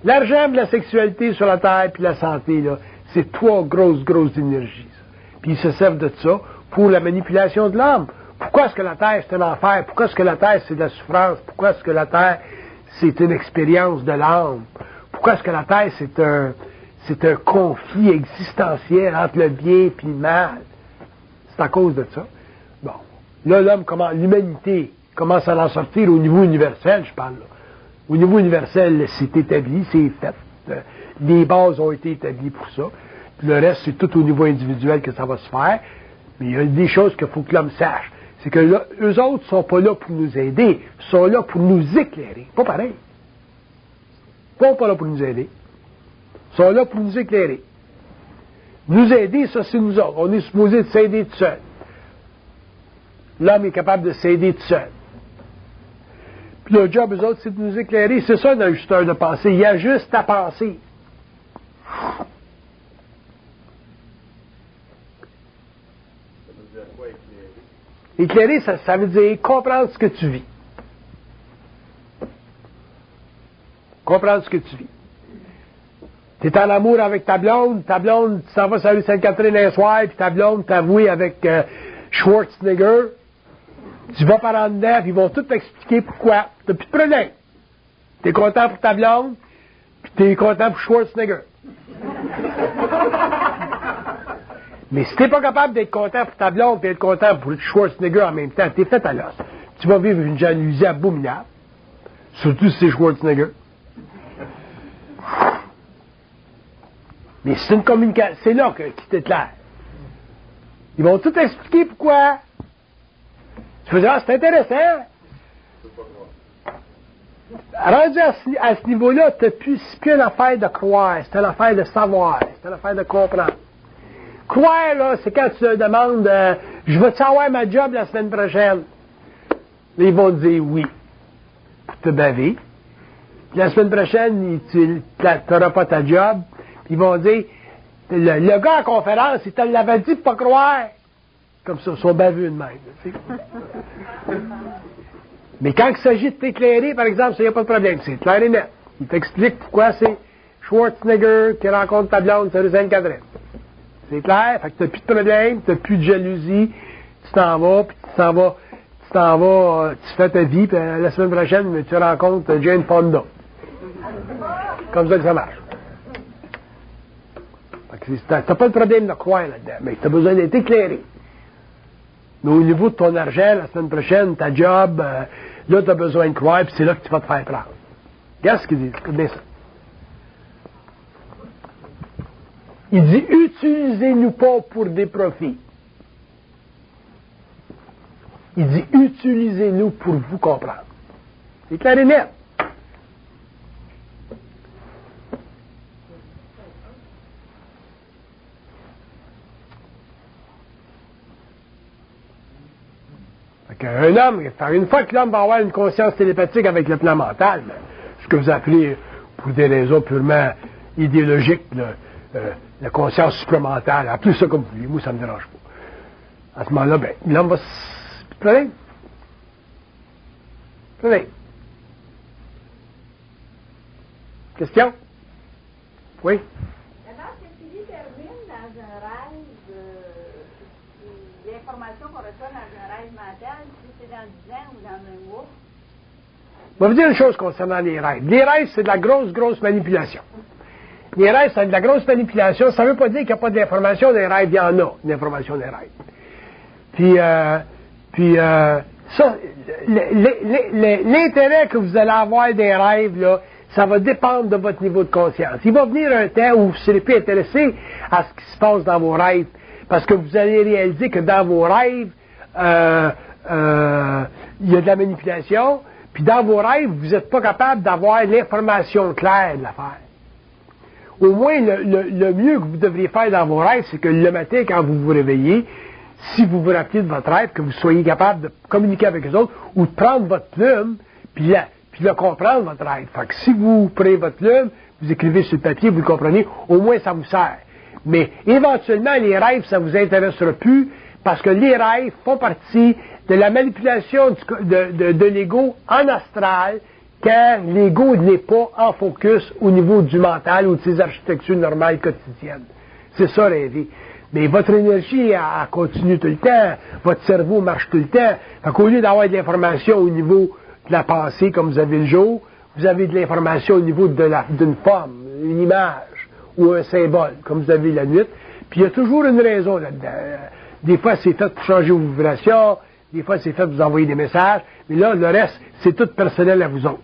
L'argent, la sexualité sur la Terre, puis la santé, là, c'est trois grosses énergies. Ça. Puis ils se servent de ça pour la manipulation de l'homme. Pourquoi est-ce que la Terre, c'est un enfer? Pourquoi est-ce que la Terre, c'est de la souffrance? Pourquoi est-ce que la Terre, c'est une expérience de l'âme? Pourquoi est-ce que la Terre, c'est un conflit existentiel entre le bien et le mal? C'est à cause de ça. Bon. Là, l'humanité commence à en sortir au niveau universel, je parle là. Au niveau universel, c'est établi, c'est fait. Les bases ont été établies pour ça. Puis le reste, c'est tout au niveau individuel que ça va se faire. Mais il y a des choses qu'il faut que l'homme sache. C'est que là, eux autres ne sont pas là pour nous aider, ils sont là pour nous éclairer. Pas pareil. Ils ne sont pas là pour nous aider. Ils sont là pour nous éclairer. Nous aider, ça c'est nous autres. On est supposé de s'aider tout seul. L'homme est capable de s'aider tout seul. Puis le job, eux autres, c'est de nous éclairer. C'est ça un ajusteur de pensée. Il y a juste à penser. Ça veut dire quoi, éclairer? Éclairer, ça veut dire comprendre ce que tu vis. Comprendre ce que tu vis. Tu es en amour avec ta blonde, tu s'en vas sur la rue Sainte-Catherine un soir, puis ta blonde t'a avoué avec Schwarzenegger. Tu vas par en dedans, puis ils vont tout t'expliquer pourquoi. T'as plus de problème. T'es content pour ta blonde, puis t'es content pour Schwarzenegger. Mais si t'es pas capable d'être content pour ta blonde, puis d'être content pour Schwarzenegger en même temps, t'es fait à l'os. Tu vas vivre une jalousie abominable. Surtout si c'est Schwarzenegger. Mais c'est une communication. C'est là qui t'éclaire. Ils vont tout expliquer pourquoi. Tu vas dire, c'est intéressant. Rendu à ce niveau-là, c'est plus une affaire de croire, c'est une affaire de savoir, c'est une affaire de comprendre. Croire, là, c'est quand tu te demandes, je vais-tu avoir ma job la semaine prochaine? Là, ils vont te dire oui, pour te baver. Puis la semaine prochaine, tu n'auras pas ta job. Puis ils vont dire, le gars en conférence, il te l'avait dit de pas croire. Comme ça, ils sont baveux de même. Tu sais. Mais quand il s'agit de t'éclairer, par exemple, il n'y a pas de problème. C'est clair et net. Il t'explique pourquoi c'est Schwarzenegger qui rencontre ta blonde sur Sainte-Catherine. C'est clair, fait que tu n'as plus de problème, tu n'as plus de jalousie, tu t'en vas, puis tu fais ta vie, puis la semaine prochaine, tu rencontres Jane Fonda. Comme ça que ça marche. T'as pas de problème de croire là-dedans, mais t'as besoin d'être éclairé. Mais au niveau de ton argent, la semaine prochaine, ta job, là, t'as besoin de croire, puis c'est là que tu vas te faire prendre. Regarde ce qu'il dit, écoute bien ça. Il dit, utilisez-nous pas pour des profits. Il dit, utilisez-nous pour vous comprendre. C'est clair et net. Un homme, une fois que l'homme va avoir une conscience télépathique avec le plan mental, ce que vous appelez, pour des raisons purement idéologiques, la conscience supramentale, appelez ça comme vous voulez, moi ça ne me dérange pas. À ce moment-là, l'homme va se... Problème. Question? Oui? D'abord, qu'est-ce qui détermine dans un rêve, l'information qu'on reçoit dans un rêve mental, si c'est dans 10 ans ou dans un mois? Je vais vous dire une chose concernant les rêves. Les rêves, c'est de la grosse manipulation. Les rêves, c'est de la grosse manipulation. Ça ne veut pas dire qu'il n'y a pas d'information des rêves. Il y en a, d'information des rêves. Puis ça, l'intérêt que vous allez avoir des rêves, là, ça va dépendre de votre niveau de conscience. Il va venir un temps où vous ne serez plus intéressé à ce qui se passe dans vos rêves, parce que vous allez réaliser que dans vos rêves, il y a de la manipulation, puis dans vos rêves, vous n'êtes pas capable d'avoir l'information claire de l'affaire. Au moins, le mieux que vous devriez faire dans vos rêves, c'est que le matin, quand vous vous réveillez, si vous vous rappelez de votre rêve, que vous soyez capable de communiquer avec les autres, ou de prendre votre plume, puis de comprendre votre rêve. Fait que si vous prenez votre plume, vous écrivez sur le papier, vous le comprenez, au moins ça vous sert. Mais éventuellement, les rêves, ça vous intéressera plus, parce que les rêves font partie de la manipulation de l'ego en astral, quand l'ego n'est pas en focus au niveau du mental ou de ses architectures normales quotidiennes. C'est ça, rêver. Mais votre énergie, elle continue tout le temps, votre cerveau marche tout le temps. Fait qu'au lieu d'avoir de l'information au niveau de la pensée, comme vous avez le jour, vous avez de l'information au niveau d'une forme, une image ou un symbole, comme vous avez la nuit. Puis il y a toujours une raison là-dedans. Des fois, c'est fait pour changer vos vibrations, des fois, c'est fait pour vous envoyer des messages, mais là, le reste, c'est tout personnel à vous autres.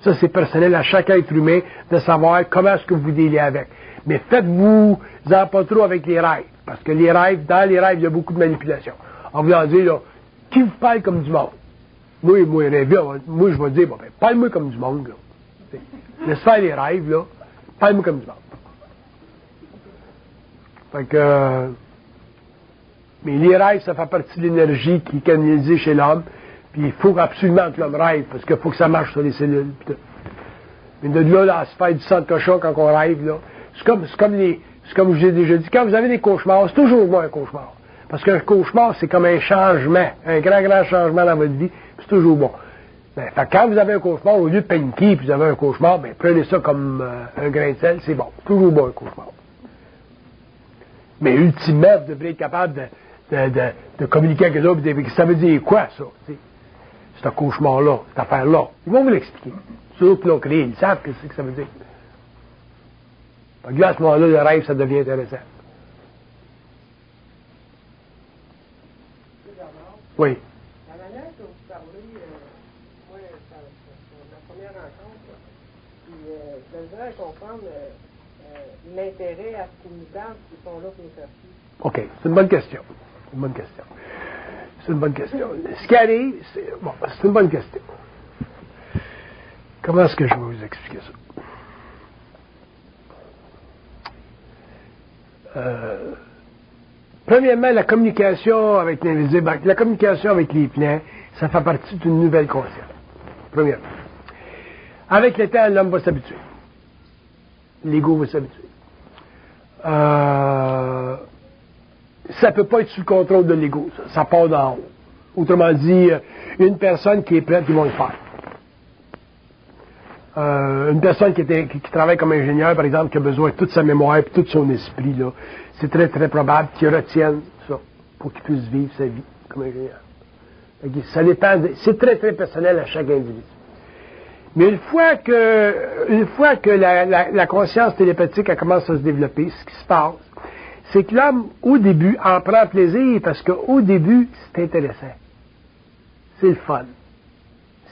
Ça, c'est personnel à chaque être humain de savoir comment est-ce que vous délez avec. Mais faites-vous-en pas trop avec les rêves, parce que les rêves, dans les rêves, il y a beaucoup de manipulation. En voulant dire, là, qui vous parle comme du monde? Moi, rêveur, moi, je vais dire, bon, parle-moi comme du monde, là. Laisse faire les rêves, là, parle-moi comme du monde. Fait que... mais les rêves, ça fait partie de l'énergie qui est canalisée chez l'homme, puis il faut absolument que l'homme rêve, parce qu'il faut que ça marche sur les cellules. Mais de là, à se faire du sang de cochon quand on rêve, là, c'est comme j'ai déjà dit, quand vous avez des cauchemars, c'est toujours bon un cauchemar. Parce qu'un cauchemar, c'est comme un changement, un grand changement dans votre vie, puis c'est toujours bon. Ben, quand vous avez un cauchemar, au lieu de paniquer, puis vous avez un cauchemar, ben, prenez ça comme un grain de sel, c'est bon. Toujours bon un cauchemar. Mais ultimement, vous devrez être capable de communiquer avec les autres, ça veut dire quoi, ça? T'sais? C'est un cauchemar-là, cette affaire-là. Ils vont vous l'expliquer. Ceux autres qui l'ont créé, ils savent ce que ça veut dire. Donc là, à ce moment-là, le rêve, ça devient intéressant. Oui. La manière que vous parlez, moi, c'est ma première rencontre, puis je voudrais comprendre l'intérêt à ce qu'ils nous donnent, qui sont là pour nous faire suivre. OK, c'est une bonne question. C'est une bonne question. Ce qui arrive, c'est une bonne question. Comment est-ce que je vais vous expliquer ça? Premièrement, la communication avec l'invisible, la communication avec les plans, ça fait partie d'une nouvelle conscience. Premièrement. Avec le temps, l'homme va s'habituer. L'ego va s'habituer. Ça ne peut pas être sous le contrôle de l'ego. Ça part d'en haut. Autrement dit, une personne qui est prête, ils vont le faire. Une personne qui travaille comme ingénieur, par exemple, qui a besoin de toute sa mémoire et tout son esprit, là, c'est très, très probable qu'il retienne ça pour qu'il puisse vivre sa vie comme ingénieur. Ça dépend, c'est très, très personnel à chaque individu. Mais une fois que la conscience télépathique elle commence à se développer, ce qui se passe, c'est que l'homme, au début, en prend plaisir parce qu'au début, c'est intéressant. C'est le fun.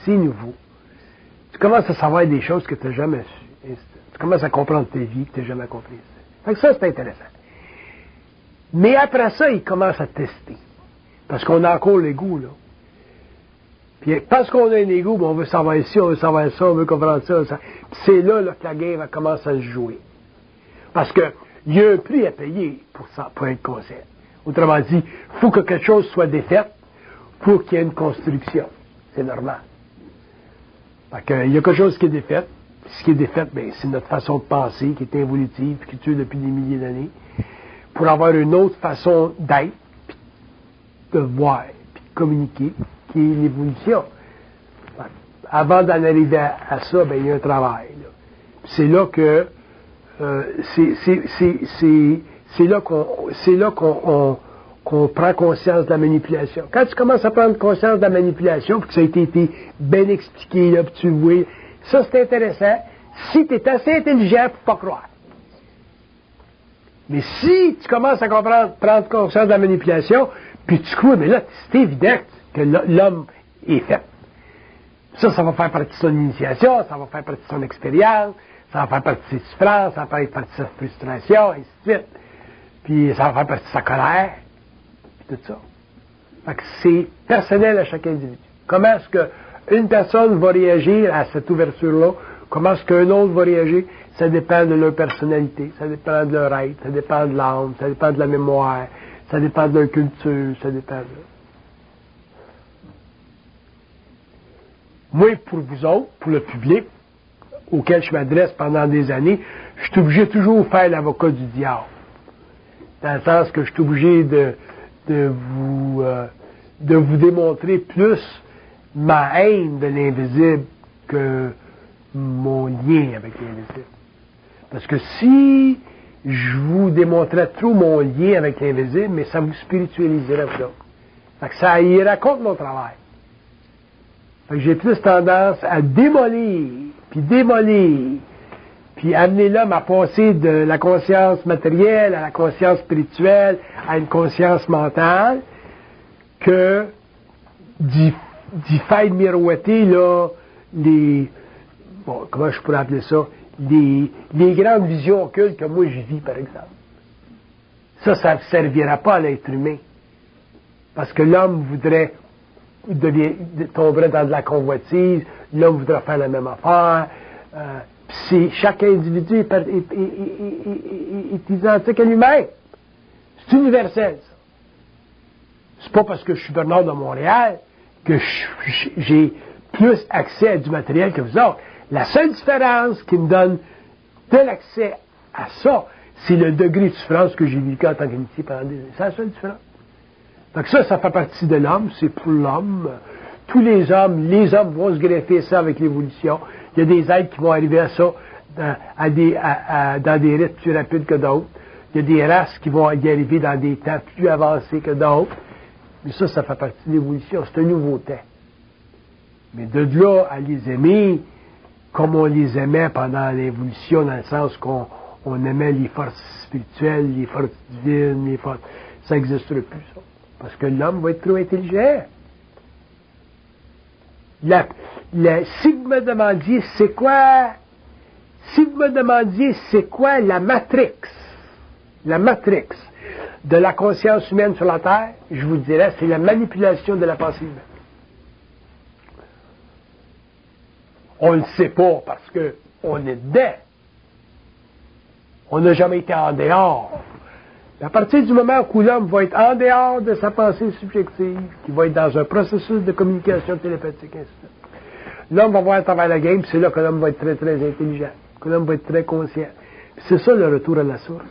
C'est nouveau. Tu commences à savoir des choses que tu n'as jamais su. Tu commences à comprendre tes vies que tu n'as jamais comprises. Fait que ça, c'est intéressant. Mais après ça, il commence à tester. Parce qu'on a encore l'ego, là. Puis parce qu'on a un ego, on veut savoir ici, on veut savoir ça, on veut comprendre ça. Puis c'est là, que la game commence à se jouer. Parce que il y a un prix à payer pour être conscient. Autrement dit, il faut que quelque chose soit défait pour qu'il y ait une construction. C'est normal. Fait que, il y a quelque chose qui est défait. Ce qui est défait, c'est notre façon de penser qui est évolutive, qui dure depuis des milliers d'années, pour avoir une autre façon d'être, puis de voir, puis de communiquer, qui est l'évolution. Avant d'en arriver à ça, il y a un travail. Là. C'est là que c'est là qu'on prend conscience de la manipulation. Quand tu commences à prendre conscience de la manipulation, puis que ça a été bien expliqué, là, puis tu vois, ça c'est intéressant, si tu es assez intelligent pour pas croire. Mais si tu commences à prendre conscience de la manipulation, puis tu crois, mais là, c'est évident que l'homme est fait. Ça va faire partie de son initiation, ça va faire partie de son expérience, ça va faire partie de ses souffrances, ça va faire partie de sa frustration, et ainsi de suite. Puis ça va faire partie de sa colère, puis tout ça. Fait que c'est personnel à chaque individu. Comment est-ce qu'une personne va réagir à cette ouverture-là? Comment est-ce qu'un autre va réagir? Ça dépend de leur personnalité, ça dépend de leur être, ça dépend de l'âme, ça dépend de la mémoire, ça dépend de leur culture, ça dépend de... Moi, pour vous autres, pour le public, auquel je m'adresse pendant des années, je suis obligé toujours de faire l'avocat du diable. Dans le sens que je suis obligé de vous démontrer plus ma haine de l'invisible que mon lien avec l'invisible. Parce que si je vous démontrais trop mon lien avec l'invisible, mais ça vous spiritualiserait vous autres. Fait que ça irait contre mon travail. Fait que j'ai plus tendance à démolir, puis amener l'homme à passer de la conscience matérielle à la conscience spirituelle, à une conscience mentale, que d'y faire miroiter, là, comment je pourrais appeler ça, les grandes visions occultes que moi je vis, par exemple. Ça ne servira pas à l'être humain. Parce que l'homme tomberait dans de la convoitise, l'homme voudrait faire la même affaire. Chaque individu est identique à lui-même. C'est universel, ça. C'est pas parce que je suis Bernard de Montréal que j'ai plus accès à du matériel que vous autres. La seule différence qui me donne de l'accès à ça, c'est le degré de souffrance que j'ai vécu en tant qu'initié pendant des années. C'est la seule différence. Donc ça fait partie de l'homme, c'est pour l'homme. Tous les hommes vont se greffer ça avec l'évolution. Il y a des êtres qui vont arriver à ça dans des rythmes plus rapides que d'autres. Il y a des races qui vont y arriver dans des temps plus avancés que d'autres. Mais ça fait partie de l'évolution. C'est un nouveau temps. Mais de là à les aimer comme on les aimait pendant l'évolution, dans le sens qu'on aimait les forces spirituelles, les forces divines, ça n'existe plus, ça. Parce que l'homme va être trop intelligent. Si vous me demandiez c'est quoi la matrix de la conscience humaine sur la Terre, je vous dirais, c'est la manipulation de la pensée humaine. On ne le sait pas parce qu'on est dedans. On n'a jamais été en dehors. À partir du moment où l'homme va être en dehors de sa pensée subjective, qui va être dans un processus de communication télépathique, ainsi de suite, l'homme va voir à travers la game, c'est là que l'homme va être très, très intelligent, que l'homme va être très conscient. C'est ça le retour à la source.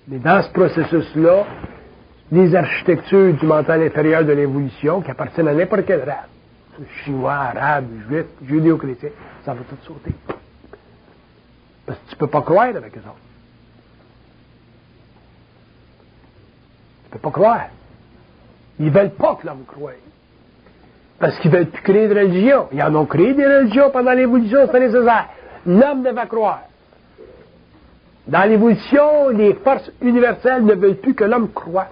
Mais dans ce processus-là, les architectures du mental inférieur de l'évolution, qui appartiennent à n'importe quelle race, chinois, arabe, juif, judéo-chrétien, ça va tout sauter. Parce que tu ne peux pas croire avec eux autres. Tu ne peux pas croire. Ils ne veulent pas que l'homme croie. Parce qu'ils ne veulent plus créer de religion. Ils en ont créé des religions pendant l'évolution, c'est nécessaire. L'homme devait croire. Dans l'évolution, les forces universelles ne veulent plus que l'homme croie.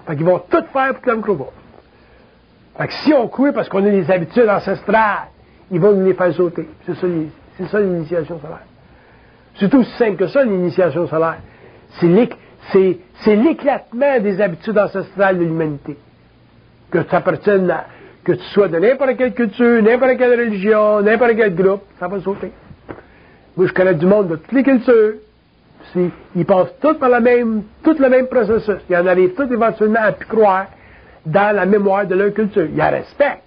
Fait qu'ils vont tout faire pour que l'homme croie pas. Fait que si on croit parce qu'on a des habitudes ancestrales, ils vont nous les faire sauter. C'est ça l'initiation solaire. C'est aussi simple que ça, l'initiation solaire. C'est l'éclatement des habitudes ancestrales de l'humanité. Que tu appartiennes à, que tu sois de n'importe quelle culture, n'importe quelle religion, n'importe quel groupe, ça va sauter. Moi, je connais du monde de toutes les cultures. Ils passent tous par tout le même processus. Ils en arrivent tous éventuellement à plus croire dans la mémoire de leur culture. Ils la respectent.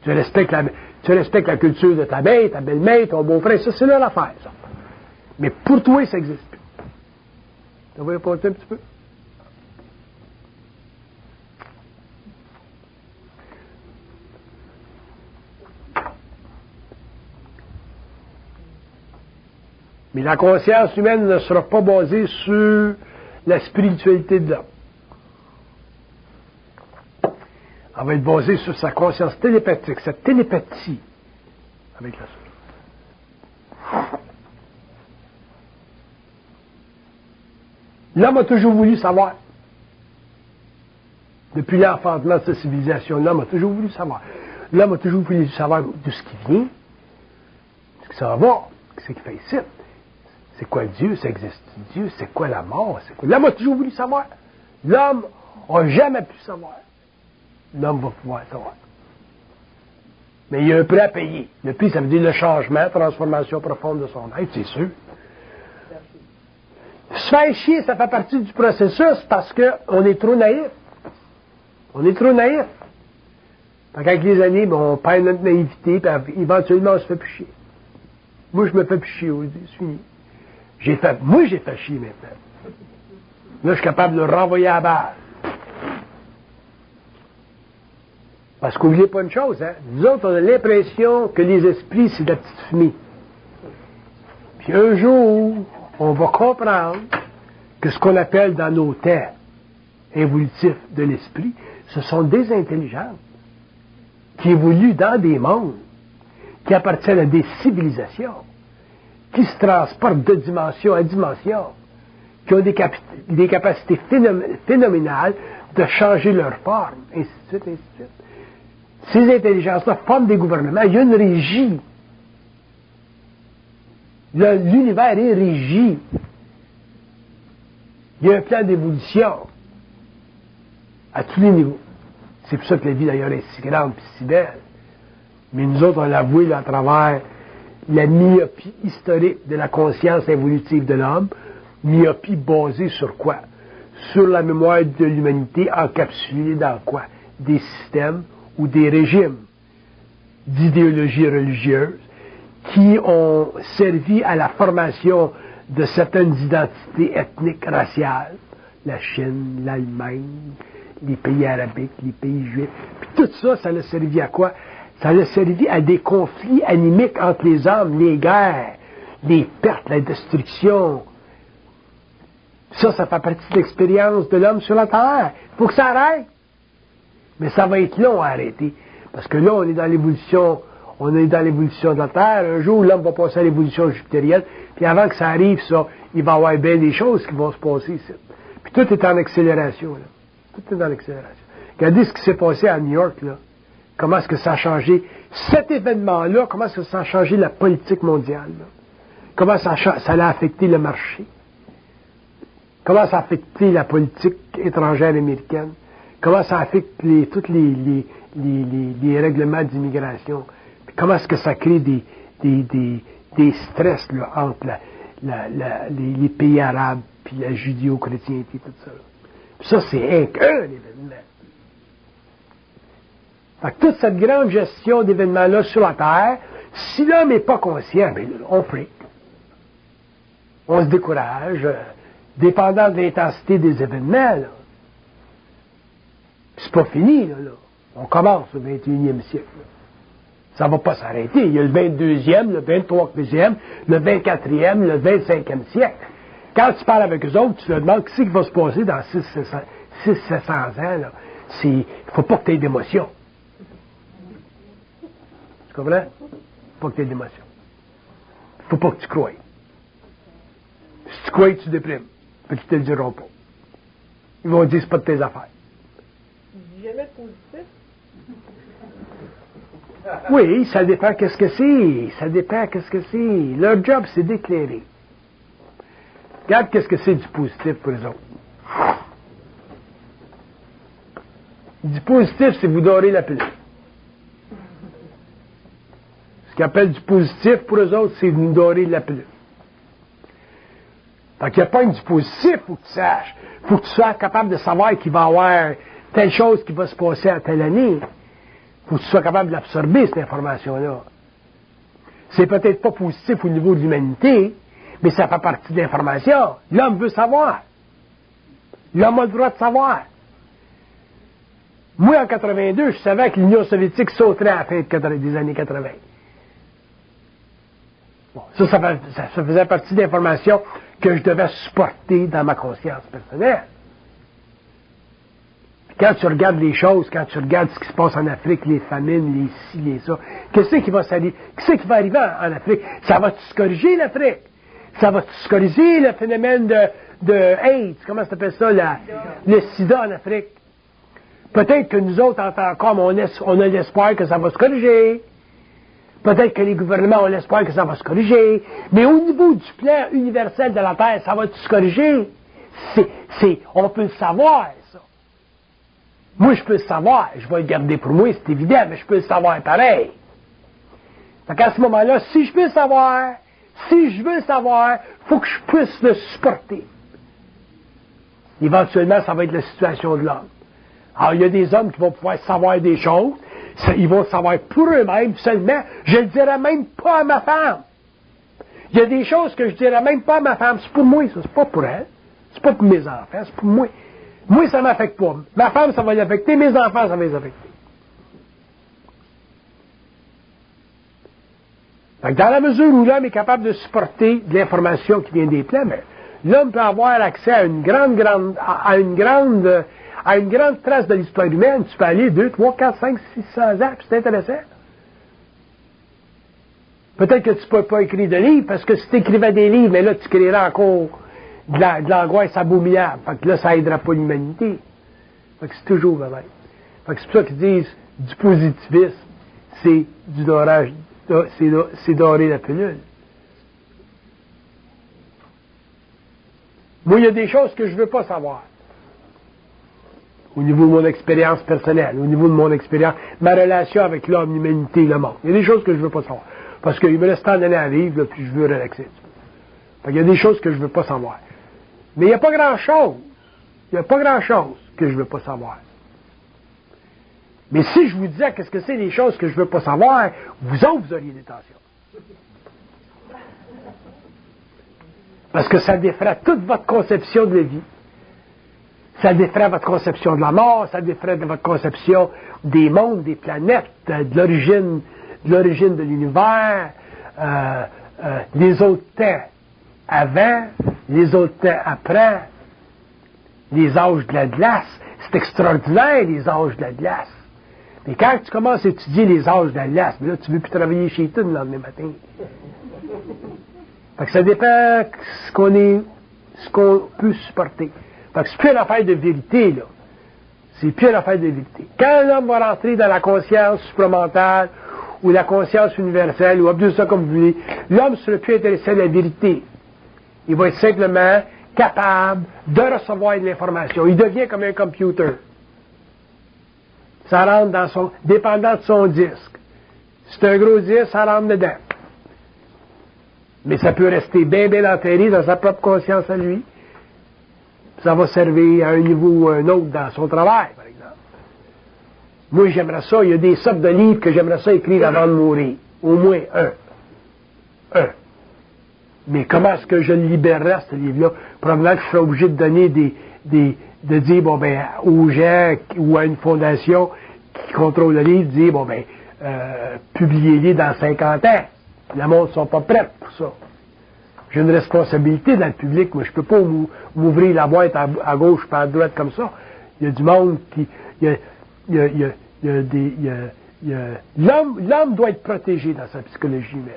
Tu respectes la culture de ta mère, ta belle-mère, ton beau-frère. Ça, c'est leur affaire, ça. Mais pour toi, ça n'existe plus. Ça va répondre un petit peu? Mais la conscience humaine ne sera pas basée sur la spiritualité de l'homme. Elle va être basée sur sa conscience télépathique, sa télépathie avec la source. L'homme a toujours voulu savoir. Depuis l'enfantement de cette civilisation, l'homme a toujours voulu savoir. L'homme a toujours voulu savoir d'où ce qui vient, ce que ça va, ce qui fait ici. C'est quoi Dieu? Ça existe Dieu? C'est quoi la mort? L'homme a toujours voulu savoir. L'homme n'a jamais pu savoir. L'homme va pouvoir savoir. Mais il y a un prix à payer. Le prix, ça veut dire le changement, la transformation profonde de son être, c'est sûr. Se faire chier, ça fait partie du processus parce qu'on est trop naïf. On est trop naïf. Avec les années, on perd notre naïveté, puis éventuellement, on se fait plus chier. Moi, je me fais plus chier aujourd'hui, c'est fini. J'ai fait chier maintenant. Là, je suis capable de le renvoyer à la base. Parce qu'oubliez pas une chose, hein. Nous autres, on a l'impression que les esprits, c'est de la petite fumée. Puis un jour, on va comprendre que ce qu'on appelle dans nos temps évolutifs de l'esprit, ce sont des intelligences qui évoluent dans des mondes, qui appartiennent à des civilisations, qui se transportent de dimension à dimension, qui ont des capacités phénoménales de changer leur forme, ainsi de suite, ainsi de suite. Ces intelligences-là forment des gouvernements. Il y a une régie. L'univers est régi. Il y a un plan d'évolution à tous les niveaux. C'est pour ça que la vie, d'ailleurs, est si grande et si belle. Mais nous autres, on l'a avoué à travers la myopie historique de la conscience évolutive de l'homme. Myopie basée sur quoi? Sur la mémoire de l'humanité encapsulée dans quoi? Des systèmes ou des régimes d'idéologie religieuse qui ont servi à la formation de certaines identités ethniques, raciales, la Chine, l'Allemagne, les pays arabiques, les pays juifs. Puis tout ça, ça a servi à quoi? Ça a servi à des conflits animiques entre les hommes, les guerres, les pertes, la destruction. Ça fait partie de l'expérience de l'homme sur la Terre. Il faut que ça arrête. Mais ça va être long à arrêter. Parce que là, on est dans l'évolution de la Terre. Un jour, l'homme va passer à l'évolution jupitérienne. Puis avant que ça arrive, ça, il va y avoir bien des choses qui vont se passer ici. Puis tout est en accélération, là. Tout est en accélération. Regardez ce qui s'est passé à New York, là. Comment est-ce que ça a changé cet événement-là? Comment est-ce que ça a changé la politique mondiale, là? Comment ça a affecté le marché? Comment ça a affecté la politique étrangère américaine? Comment ça affecte tous les règlements d'immigration? Puis comment est-ce que ça crée des stress là, entre les pays arabes puis la judéo-chrétienté, tout ça. Puis ça, c'est un événement. Fait que toute cette grande gestion d'événements-là sur la Terre, si l'homme n'est pas conscient, bien, on freak. On se décourage, dépendant de l'intensité des événements, là. C'est pas fini, là. On commence au 21e siècle. Là. Ça va pas s'arrêter. Il y a le 22e, le 23e, le 24e, le 25e siècle. Quand tu parles avec eux autres, tu te demandes qu'est-ce qui va se passer dans 600-700 ans, là. Il ne faut pas que tu aies d'émotion. Tu comprends? Il ne faut pas que tu aies d'émotion. Il ne faut pas que tu croies. Si tu crois, tu déprimes. Puis ils te le diront pas. Ils vont dire, c'est pas de tes affaires. Jamais positif. Oui, ça dépend qu'est-ce que c'est. Ça dépend qu'est-ce que c'est. Leur job, c'est d'éclairer. Regarde qu'est-ce que c'est du positif pour eux autres. Du positif, c'est vous dorer la pilule. Ce qu'ils appellent du positif pour eux autres, c'est vous dorer la pilule. Fait qu'il n'y a pas du positif, il faut que tu saches. Il faut que tu sois capable de savoir qu'il va y avoir telle chose qui va se passer à telle année. Il faut que tu sois capable de l'absorber, cette information-là. C'est peut-être pas positif au niveau de l'humanité, mais ça fait partie de l'information. L'homme veut savoir. L'homme a le droit de savoir. Moi, en 82, je savais que l'Union soviétique sauterait à la fin des années 80. Bon, ça faisait partie d'informations que je devais supporter dans ma conscience personnelle. Quand tu regardes les choses, quand tu regardes ce qui se passe en Afrique, les famines, les ci, les ça, qu'est-ce qui va arriver en Afrique? Ça va-tu se corriger, l'Afrique? Ça va-tu se corriger, le phénomène de AIDS? Comment ça s'appelle ça, le sida en Afrique? Peut-être que nous autres, en tant qu'hommes, on a l'espoir que ça va se corriger. Peut-être que les gouvernements ont l'espoir que ça va se corriger. Mais au niveau du plan universel de la Terre, ça va-tu se corriger? On peut le savoir, ça. Moi, je peux le savoir. Je vais le garder pour moi, c'est évident, mais je peux le savoir pareil. Donc, à ce moment-là, si je veux le savoir, il faut que je puisse le supporter. Éventuellement, ça va être la situation de l'homme. Alors, il y a des hommes qui vont pouvoir savoir des choses. Ils vont savoir pour eux-mêmes seulement. Je ne le dirai même pas à ma femme. Il y a des choses que je ne dirai même pas à ma femme. C'est pour moi, ça. C'est pas pour elle. C'est pas pour mes enfants. C'est pour moi. Moi, ça ne m'affecte pas. Ma femme, ça va l'affecter. Mes enfants, ça va les affecter. Donc, dans la mesure où l'homme est capable de supporter de l'information qui vient des plans, mais l'homme peut avoir accès à une grande trace de l'histoire humaine. Tu peux aller 2, 3, 4, 5, 600 ans, puis c'est intéressant. Peut-être que tu ne peux pas écrire de livres, parce que si tu écrivais des livres, mais là, tu créerais encore de l'angoisse abominable. Fait que là, ça n'aidera pas l'humanité. Fait que c'est toujours le même. Fait que c'est pour ça qu'ils disent du positivisme, c'est du dorage, c'est dorer la pilule. Moi, il y a des choses que je ne veux pas savoir. Au niveau de mon expérience personnelle, au niveau de mon expérience, ma relation avec l'homme, l'humanité, le monde. Il y a des choses que je ne veux pas savoir. Parce qu'il me laisse tant d'années à vivre, là, puis je veux relaxer. Il y a des choses que je ne veux pas savoir. Mais il n'y a pas grand-chose. Il n'y a pas grand-chose que je ne veux pas savoir. Mais si je vous disais qu'est-ce que c'est les choses que je ne veux pas savoir, vous autres, vous auriez des tensions. Parce que ça défrait toute votre conception de la vie. Ça défrait votre conception de la mort, ça défrait votre conception des mondes, des planètes, de l'origine de l'univers, les autres temps avant, les autres temps après, les âges de la glace. C'est extraordinaire, les âges de la glace. Mais quand tu commences à étudier les âges de la glace, là, tu ne veux plus travailler chez toi le lendemain matin. Fait que ça dépend ce qu'on peut supporter. Fait que c'est plus une affaire de vérité, là. C'est plus une affaire de vérité. Quand l'homme va rentrer dans la conscience supramentale, ou la conscience universelle, ou appelez ça comme vous voulez, l'homme ne sera plus intéressé à la vérité. Il va être simplement capable de recevoir de l'information. Il devient comme un computer. Ça rentre dans son... dépendant de son disque. Si c'est un gros disque, ça rentre dedans. Mais ça peut rester bien enterré dans sa propre conscience à lui. Ça va servir à un niveau ou à un autre dans son travail, par exemple. Moi, j'aimerais ça. Il y a des sortes de livres que j'aimerais ça écrire avant de mourir. Au moins un. Mais comment est-ce que je le libérerais, ce livre-là? Probablement que je serais obligé de donner de dire, bon, ben, aux gens ou à une fondation qui contrôle le livre, de dire, bon, ben, publiez-les dans 50 ans. Le monde ne sont pas prêts pour ça. J'ai une responsabilité dans le public, mais je ne peux pas m'ouvrir la boîte à gauche et à droite comme ça. Il y a du monde qui... L'homme doit être protégé dans sa psychologie humaine.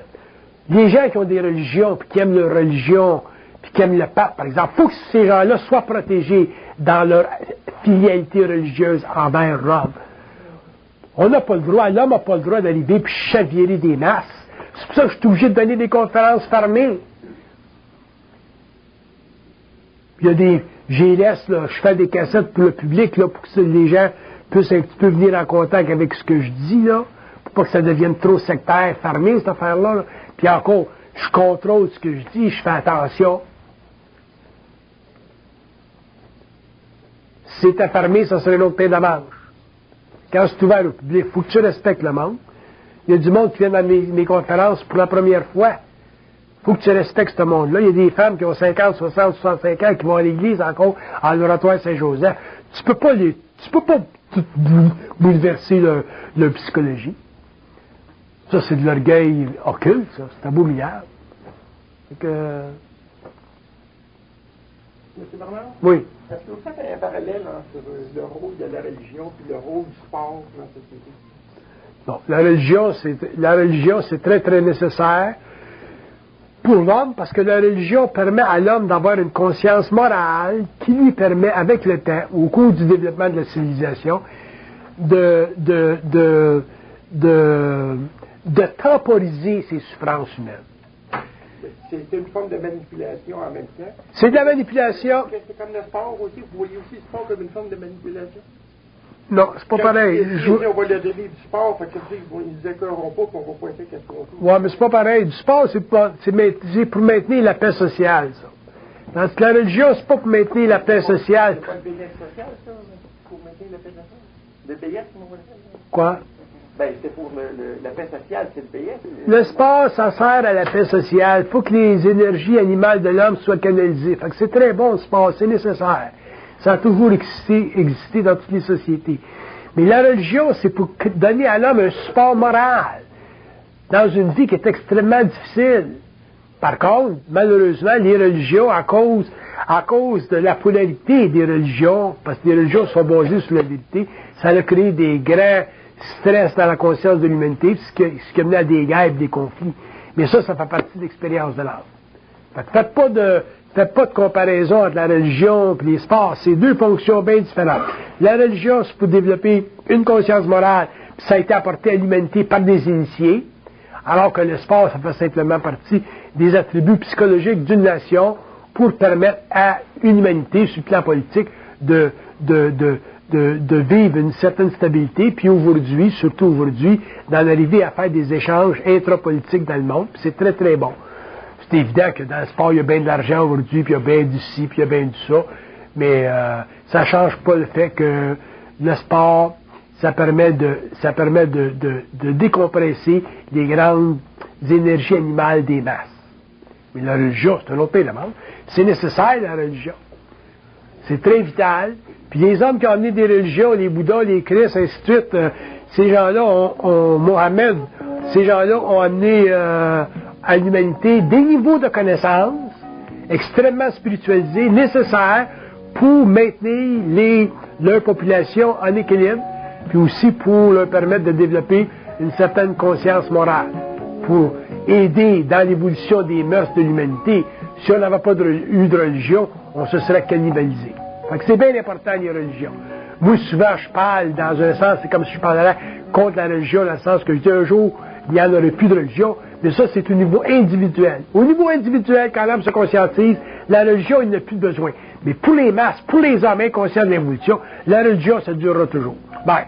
Les gens qui ont des religions, puis qui aiment leur religion, puis qui aiment le pape, par exemple, il faut que ces gens-là soient protégés dans leur filialité religieuse envers Rome. On n'a pas le droit, l'homme n'a pas le droit d'arriver puis chavirer des masses. C'est pour ça que je suis obligé de donner des conférences fermées. Il y a des... J'y laisse, là, je fais des cassettes pour le public, là, pour que les gens puissent un petit peu venir en contact avec ce que je dis, là, pour pas que ça devienne trop sectaire, fermé, cette affaire-là. Là. Puis encore, je contrôle ce que je dis, je fais attention. Si c'était fermé, ça serait une autre pain de manche. Quand c'est ouvert au public, il faut que tu respectes le monde. Il y a du monde qui vient dans mes conférences pour la première fois. Il faut que tu respectes ce monde-là. Il y a des femmes qui ont 50, 60, 65 ans qui vont à l'église encore à l'oratoire Saint-Joseph. Tu peux pas tout bouleverser leur psychologie. Ça, c'est de l'orgueil occulte, ça. C'est un beau milliard. M. Bernard? Oui. Est-ce que vous faites un parallèle entre le rôle de la religion et le rôle du sport dans la société? Non, la religion, c'est très, très nécessaire pour l'homme, parce que la religion permet à l'homme d'avoir une conscience morale qui lui permet, avec le temps, au cours du développement de la civilisation, de temporiser ses souffrances humaines. C'est une forme de manipulation en même temps. C'est de la manipulation. C'est comme le sport aussi. Vous voyez aussi le sport comme une forme de manipulation? Non, c'est pas pareil. On va leur donner du sport, fait que ils ne déclareront pas qu'on va pointer qu'est-ce qu'on fait. Oui, mais c'est pas pareil. Du sport, c'est pour maintenir la paix sociale, ça. Parce que la religion, c'est pas pour maintenir la paix sociale. C'est pas le bien-être social, ça, pour maintenir la paix sociale? Le bien-être, comment on va le faire? Quoi? Ben, c'est pour la paix sociale, c'est le bien-être. Le sport, ça sert à la paix sociale. Il faut que les énergies animales de l'homme soient canalisées. Fait que c'est très bon, le sport, c'est nécessaire. Ça a toujours existé dans toutes les sociétés. Mais la religion, c'est pour donner à l'homme un support moral dans une vie qui est extrêmement difficile. Par contre, malheureusement, les religions, à cause de la polarité des religions, parce que les religions sont basées sur la vérité, ça a créé des grands stress dans la conscience de l'humanité, ce qui a mené à des guerres et des conflits. Mais ça fait partie de l'expérience de l'âme. Faites pas de comparaison entre la religion et les sports. C'est deux fonctions bien différentes. La religion, c'est pour développer une conscience morale, puis ça a été apporté à l'humanité par des initiés, alors que le sport, ça fait simplement partie des attributs psychologiques d'une nation pour permettre à une humanité, sur le plan politique, de vivre une certaine stabilité, puis aujourd'hui, surtout aujourd'hui, d'en arriver à faire des échanges intrapolitiques dans le monde, puis c'est très, très bon. C'est évident que dans le sport, il y a bien de l'argent aujourd'hui, puis il y a bien du ci, puis il y a bien du ça, mais ça ne change pas le fait que le sport, ça permet de décompresser les grandes énergies animales des masses. Mais la religion, c'est un autre pays de monde. C'est nécessaire, la religion. C'est très vital. Puis les hommes qui ont amené des religions, les Bouddhas, les Christ, ainsi de suite, ces gens-là ont Mohammed, ces gens-là ont amené à l'humanité des niveaux de connaissances extrêmement spiritualisés, nécessaires pour maintenir leur population en équilibre, puis aussi pour leur permettre de développer une certaine conscience morale, pour aider dans l'évolution des mœurs de l'humanité. Si on n'avait pas eu de religion, on se serait cannibalisé. Fait que c'est bien important, les religions. Moi, souvent, je parle dans un sens, c'est comme si je parlais contre la religion, dans le sens que je dis un jour, il n'y en aurait plus de religion, mais ça, c'est au niveau individuel. Au niveau individuel, quand l'homme se conscientise, la religion, il n'a plus besoin. Mais pour les masses, pour les hommes inconscients de l'évolution, la religion, ça durera toujours. Bye.